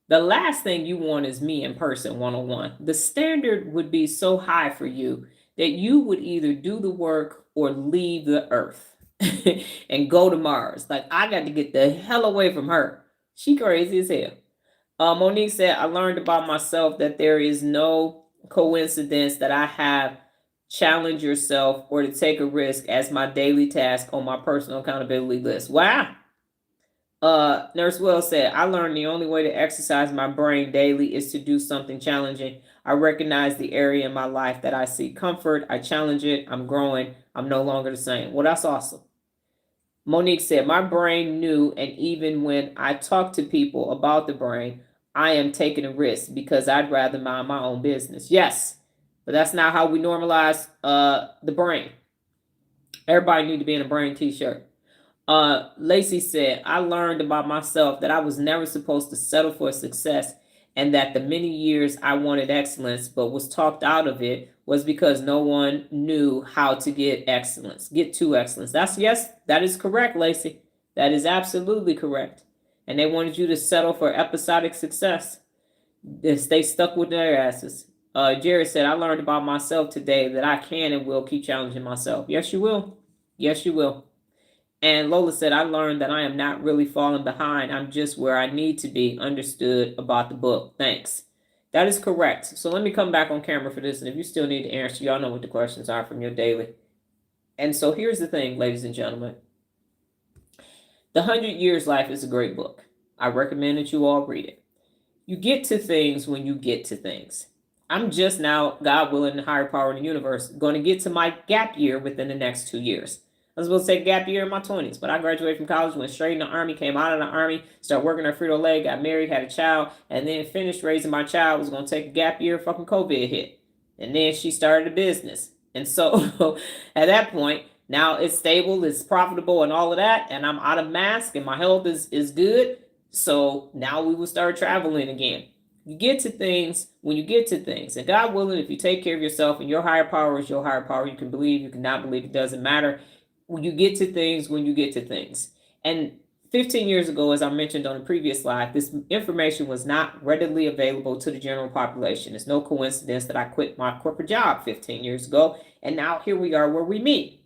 the last thing you want is me in person one-on-one. The standard would be so high for you that you would either do the work or leave the earth and go to Mars. Like, I got to get the hell away from her. She crazy as hell. Monique said, I learned about myself that there is no coincidence that I have challenge yourself or to take a risk as my daily task on my personal accountability list. Wow. Nurse Will said, I learned the only way to exercise my brain daily is to do something challenging. I recognize the area in my life that I see comfort. I challenge it. I'm growing. I'm no longer the same. Well, that's awesome. Monique said, my brain knew, and even when I talk to people about the brain, I am taking a risk because I'd rather mind my own business. Yes, but that's not how we normalize the brain. Everybody need to be in a brain t-shirt. Lacey said, I learned about myself that I was never supposed to settle for success, and that the many years I wanted excellence but was talked out of it was because no one knew how to get to excellence. That is correct, Lacey. That is absolutely correct. And they wanted you to settle for episodic success. They stay stuck with their asses. Jerry said, I learned about myself today that I can and will keep challenging myself. Yes, you will. Yes, you will. And Lola said, I learned that I am not really falling behind. I'm just where I need to be. Understood about the book. Thanks. That is correct. So let me come back on camera for this. And if you still need to answer, y'all know what the questions are from your daily. And so here's the thing, ladies and gentlemen. The 100 Years Life is a great book. I recommend that you all read it. You get to things when you get to things. I'm just now, God willing, the higher power in the universe, going to get to my gap year within the next 2 years. I was supposed to take a gap year in my 20s, but I graduated from college, went straight in the Army, came out of the Army, started working at Frito-Lay, got married, had a child, and then finished raising my child. Was going to take a gap year, fucking COVID hit. And then she started a business. And so at that point, now it's stable, it's profitable and all of that, and I'm out of mask and my health is good. So now we will start traveling again. You get to things when you get to things. And God willing, if you take care of yourself and your higher power is your higher power, you can believe, you cannot believe, it doesn't matter. When you get to things when you get to things. And 15 years ago, as I mentioned on the previous slide, this information was not readily available to the general population. It's no coincidence that I quit my corporate job 15 years ago, and now here we are where we meet.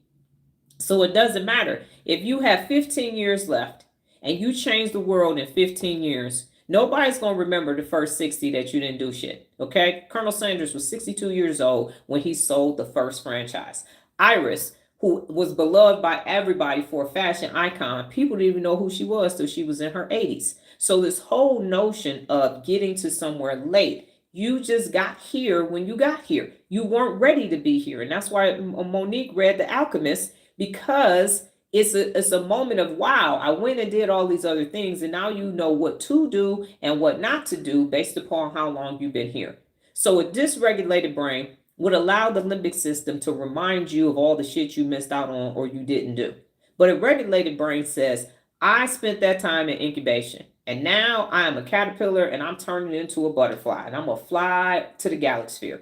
So it doesn't matter. If you have 15 years left and you change the world in 15 years, nobody's going to remember the first 60 that you didn't do shit, okay? Colonel Sanders was 62 years old when he sold the first franchise. Iris, who was beloved by everybody for a fashion icon, people didn't even know who she was till she was in her 80s. So this whole notion of getting to somewhere late, you just got here when you got here. You weren't ready to be here. And that's why Monique read The Alchemist, because it's a moment of, wow, I went and did all these other things, and now you know what to do and what not to do based upon how long you've been here. So a dysregulated brain would allow the limbic system to remind you of all the shit you missed out on or you didn't do. But a regulated brain says, I spent that time in incubation, and now I am a caterpillar and I'm turning into a butterfly, and I'm going to fly to the galaxy.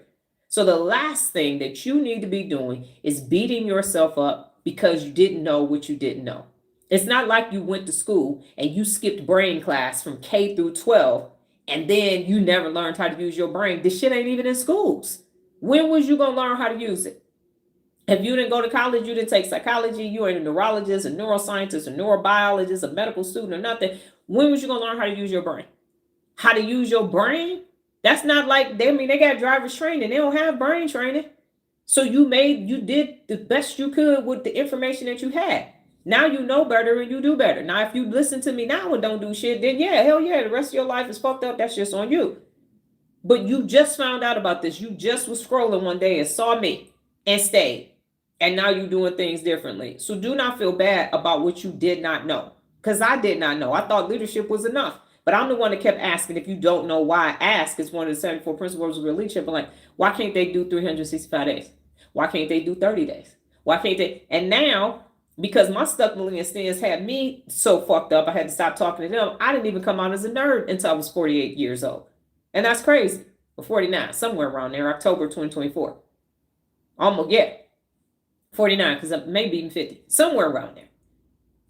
So the last thing that you need to be doing is beating yourself up because you didn't know what you didn't know. It's not like you went to school and you skipped brain class from K through 12 and then you never learned how to use your brain. This shit ain't even in schools. When was you going to learn how to use it? If you didn't go to college, you didn't take psychology, you ain't a neurologist, a neuroscientist, a neurobiologist, a medical student, or nothing. When was you going to learn how to use your brain? How to use your brain? That's not like, they got driver's training. They don't have brain training. So you did the best you could with the information that you had. Now you know better and you do better. Now, if you listen to me now and don't do shit, then yeah, hell yeah, the rest of your life is fucked up. That's just on you. But you just found out about this. You just was scrolling one day and saw me and stayed. And now you're doing things differently. So do not feel bad about what you did not know. Because I did not know. I thought leadership was enough. But I'm the one that kept asking. If you don't know why, ask. It's one of the 74 principles of leadership. I'm like, why can't they do 365 days? Why can't they do 30 days? Why can't they? And now, because my stuck millennial stance had me so fucked up, I had to stop talking to them. I didn't even come out as a nerd until I was 48 years old. And that's crazy. Or 49, somewhere around there, October 2024. Almost, yeah. 49, because maybe even 50. Somewhere around there.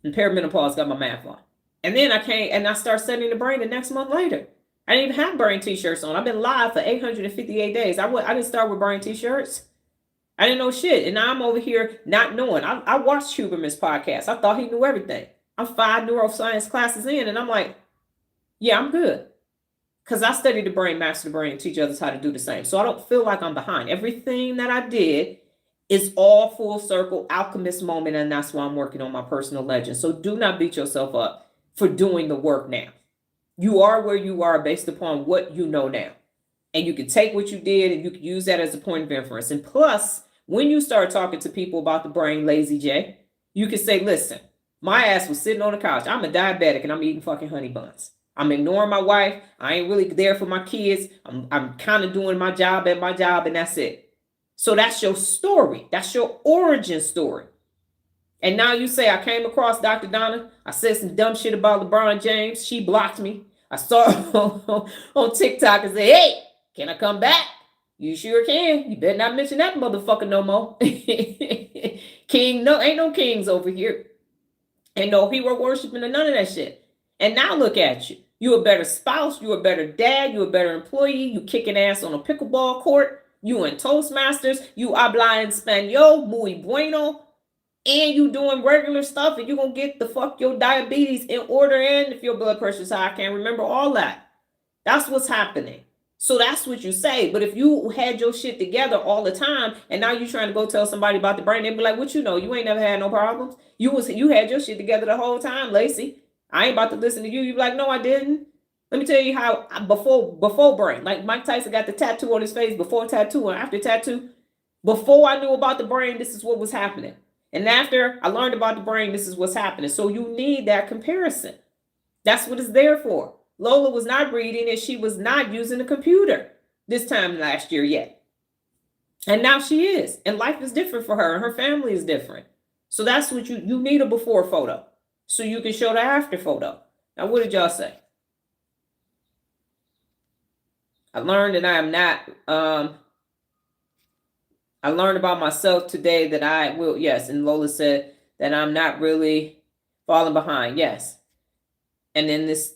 And perimenopause got my math on. And then I came and I started studying the brain the next month later. I didn't even have brain t-shirts on. I've been live for 858 days. I didn't start with brain t-shirts. I didn't know shit. And now I'm over here not knowing. I watched Huberman's podcast. I thought he knew everything. I'm 5 neuroscience classes in, and I'm like, yeah, I'm good. Because I studied the brain, master the brain, and teach others how to do the same. So I don't feel like I'm behind. Everything that I did is all full circle, alchemist moment, and that's why I'm working on my personal legend. So do not beat yourself up for doing the work now. You are where you are based upon what you know now. And you can take what you did and you can use that as a point of inference. And plus, when you start talking to people about the brain, Lazy J, you can say, listen, my ass was sitting on the couch. I'm a diabetic and I'm eating fucking honey buns. I'm ignoring my wife. I ain't really there for my kids. I'm kind of doing my job at my job, and that's it. So that's your story. That's your origin story. And now you say, I came across Dr. Donna. I said some dumb shit about LeBron James. She blocked me. I saw her on TikTok and said, hey, can I come back? You sure can. You better not mention that motherfucker no more. King, no, ain't no kings over here. Ain't no hero worshiping or none of that shit. And now look at you. You a better spouse. You a better dad. You a better employee. You kicking ass on a pickleball court. You in Toastmasters. You habla en español. Muy bueno. And you doing regular stuff, and you gonna get the fuck your diabetes in order, and if your blood pressure's high, I can't remember all that. That's what's happening. So that's what you say. But if you had your shit together all the time, and now you're trying to go tell somebody about the brain, they'd be like, what you know? You ain't never had no problems. You had your shit together the whole time, Lacey. I ain't about to listen to you. You be like, no, I didn't. Let me tell you how before brain, like Mike Tyson got the tattoo on his face, before tattoo and after tattoo. Before I knew about the brain, this is what was happening. And after I learned about the brain, this is what's happening. So you need that comparison. That's what it's there for. Lola was not reading and she was not using a computer this time last year yet. And now she is. And life is different for her and her family is different. So that's what you need, a before photo so you can show the after photo. Now, what did y'all say? I learned that I am not... I learned about myself today that I will, yes. And Lola said that I'm not really falling behind. Yes. And then this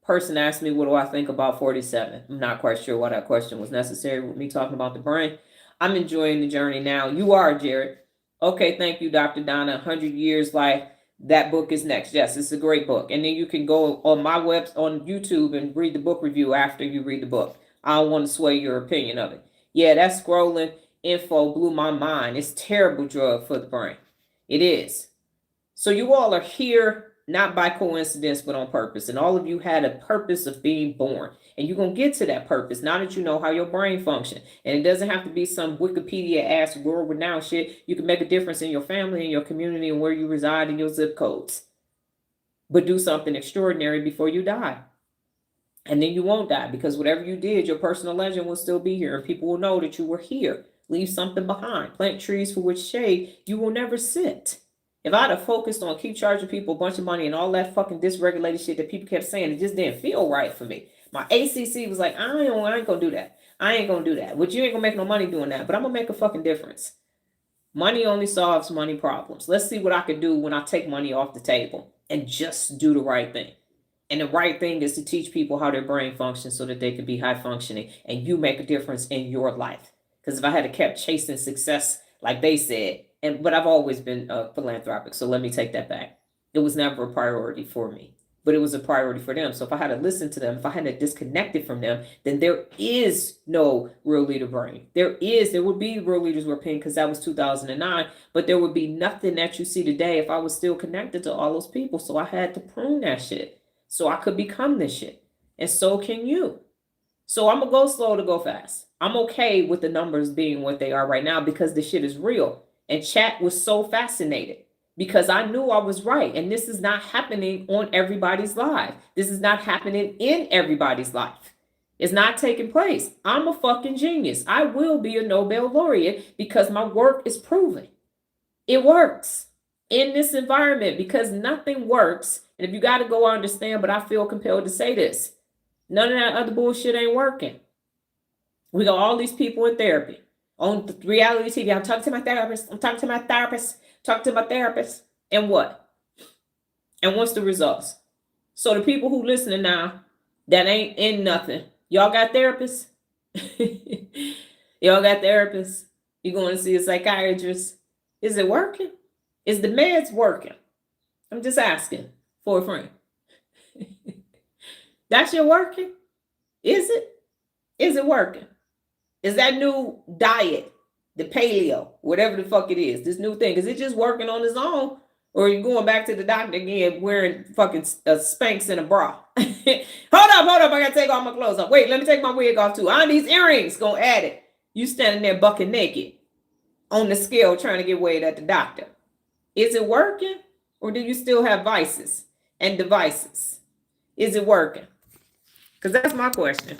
person asked me, what do I think about 47? I'm not quite sure why that question was necessary with me talking about the brain. I'm enjoying the journey now. You are, Jared. Okay, thank you, Dr. Donna. 100 Years Life. That book is next. Yes, it's a great book. And then you can go on my on YouTube and read the book review after you read the book. I don't want to sway your opinion of it. Yeah, that scrolling info blew my mind. It's a terrible drug for the brain. It is. So you all are here not by coincidence, but on purpose. And all of you had a purpose of being born. And you're going to get to that purpose now that you know how your brain functions. And it doesn't have to be some Wikipedia-ass world-renowned shit. You can make a difference in your family, in your community, and where you reside in your zip codes. But do something extraordinary before you die. And then you won't die, because whatever you did, your personal legend will still be here. And people will know that you were here. Leave something behind. Plant trees for which shade you will never sit. If I'd have focused on keep charging people a bunch of money and all that fucking dysregulated shit that people kept saying, it just didn't feel right for me. My ACC was like, I ain't gonna do that. I ain't gonna do that. But you ain't gonna make no money doing that. But I'm gonna make a fucking difference. Money only solves money problems. Let's see what I can do when I take money off the table and just do the right thing. And the right thing is to teach people how their brain functions so that they can be high functioning and you make a difference in your life. Because if I had kept chasing success like they said, but I've always been philanthropic, so let me take that back. It was never a priority for me, but it was a priority for them. So if I had to listen to them, if I hadn't disconnected from them, then there is no real leader brain. There would be real leaders were paying because that was 2009, but there would be nothing that you see today if I was still connected to all those people. So I had to prune that shit so I could become this shit. And so can you. So I'm going to go slow to go fast. I'm okay with the numbers being what they are right now because the shit is real. And chat was so fascinated because I knew I was right. And this is not happening on everybody's life. This is not happening in everybody's life. It's not taking place. I'm a fucking genius. I will be a Nobel laureate because my work is proven. It works in this environment because nothing works. And if you got to go, I understand, but I feel compelled to say this. None of that other bullshit ain't working. We got all these people in therapy on reality TV. I'm talking to my therapist. I'm talking to my therapist. Talk to my therapist. And what? And what's the results? So the people who listening now that ain't in nothing, y'all got therapists? Y'all got therapists? You going to see a psychiatrist? Is it working? Is the meds working? I'm just asking for a friend. That shit working? Is it? Is it working? Is that new diet, the paleo, whatever the fuck it is, this new thing, is it just working on its own? Or are you going back to the doctor again wearing fucking Spanx and a bra? Hold up, I gotta take all my clothes off. Wait, let me take my wig off too. These earrings gonna add it. You standing there bucking naked on the scale trying to get weighed at the doctor. Is it working? Or do you still have vices and devices? Is it working? Because that's my question.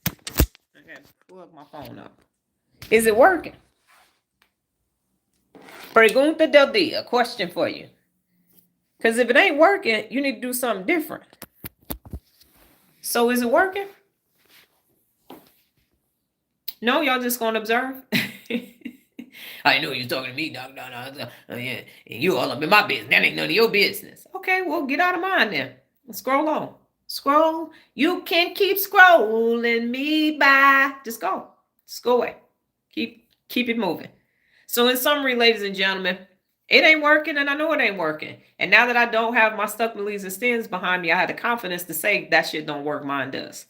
I gotta plug my phone up. Is it working? Pregunta del dia, a question for you. Because if it ain't working, you need to do something different. So is it working? No, y'all just gonna observe? I know you're talking to me, Doc. No, yeah. And you all up in my business. That ain't none of your business. Okay, well, get out of mine then. Scroll on. Scroll. You can keep scrolling me by. Just go. Just go away. Keep it moving. So in summary, ladies and gentlemen, it ain't working, and I know it ain't working. And now that I don't have my stuck beliefs and stins behind me, I had the confidence to say that shit don't work. Mine does.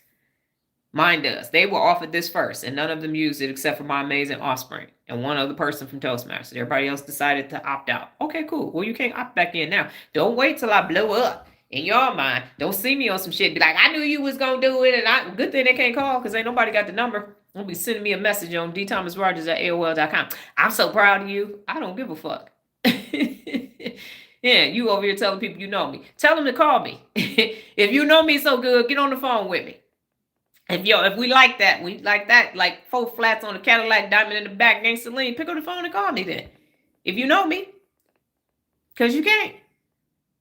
Mine does. They were offered this first, and none of them used it except for my amazing offspring and one other person from Toastmasters. Everybody else decided to opt out. Okay, cool. Well, you can't opt back in now. Don't wait till I blow up in your mind. Don't see me on some shit. Be like, I knew you was going to do it, and good thing they can't call because ain't nobody got the number. They'll be sending me a message on dthomasrodgers@aol.com. I'm so proud of you. I don't give a fuck. Yeah, you over here telling people you know me. Tell them to call me. If you know me so good, get on the phone with me. If we like that, like 4 flats on a Cadillac, diamond in the back, gang Saline, pick up the phone and call me then. If you know me. Because you can't.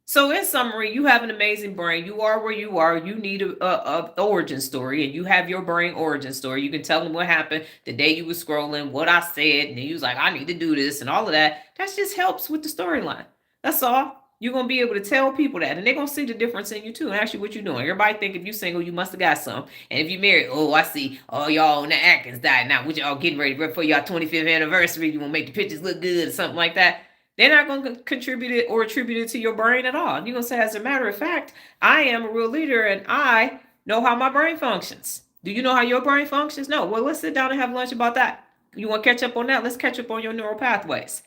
So in summary, you have an amazing brain. You are where you are. You need a origin story, and you have your brain origin story. You can tell them what happened the day you were scrolling, what I said, and you was like, I need to do this and all of that. That just helps with the storyline. That's all. You're going to be able to tell people that, and they're going to see the difference in you too and ask you what you're doing. Everybody think if you're single, you must have got some. And if you're married, oh, I see all y'all on the Atkins diet now. What y'all getting ready for your 25th anniversary? You want to make the pictures look good or something like that. They're not going to contribute it or attribute it to your brain at all. You're going to say, as a matter of fact, I am a real leader and I know how my brain functions. Do you know how your brain functions? No. Well, let's sit down and have lunch about that. You want to catch up on that? Let's catch up on your neural pathways.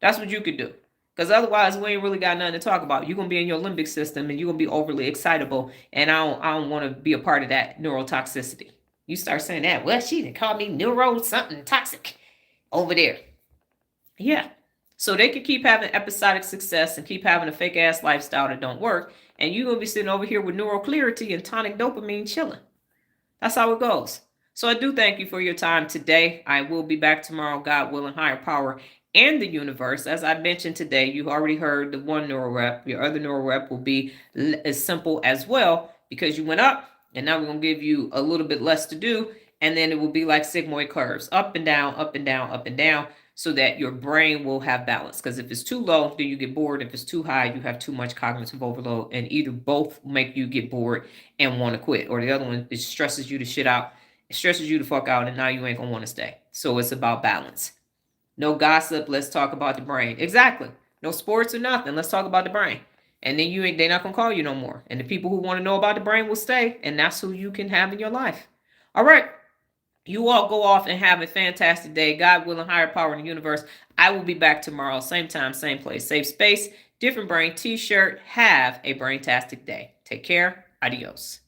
That's what you could do. Because otherwise, we ain't really got nothing to talk about. You're going to be in your limbic system and you're going to be overly excitable. And I don't want to be a part of that neurotoxicity. You start saying that, well, she done called me neuro something toxic over there. Yeah. So they can keep having episodic success and keep having a fake ass lifestyle that don't work. And you're going to be sitting over here with neural clarity and tonic dopamine chilling. That's how it goes. So I do thank you for your time today. I will be back tomorrow, God willing, higher power and the universe. As I mentioned today, you already heard the one Neuro Rep. Your other Neuro Rep will be as simple as well because you went up and now we're going to give you a little bit less to do. And then it will be like sigmoid curves, up and down, up and down, up and down, so that your brain will have balance. Because if it's too low, then you get bored. If it's too high, you have too much cognitive overload. And either both make you get bored and want to quit. Or the other one, it stresses you to shit out. It stresses you to fuck out and now you ain't going to want to stay. So it's about balance. No gossip. Let's talk about the brain. Exactly. No sports or nothing. Let's talk about the brain. And then they're not going to call you no more. And the people who want to know about the brain will stay. And that's who you can have in your life. All right. You all go off and have a fantastic day. God willing, higher power in the universe. I will be back tomorrow. Same time, same place. Safe space, different brain t-shirt. Have a brain-tastic day. Take care. Adios.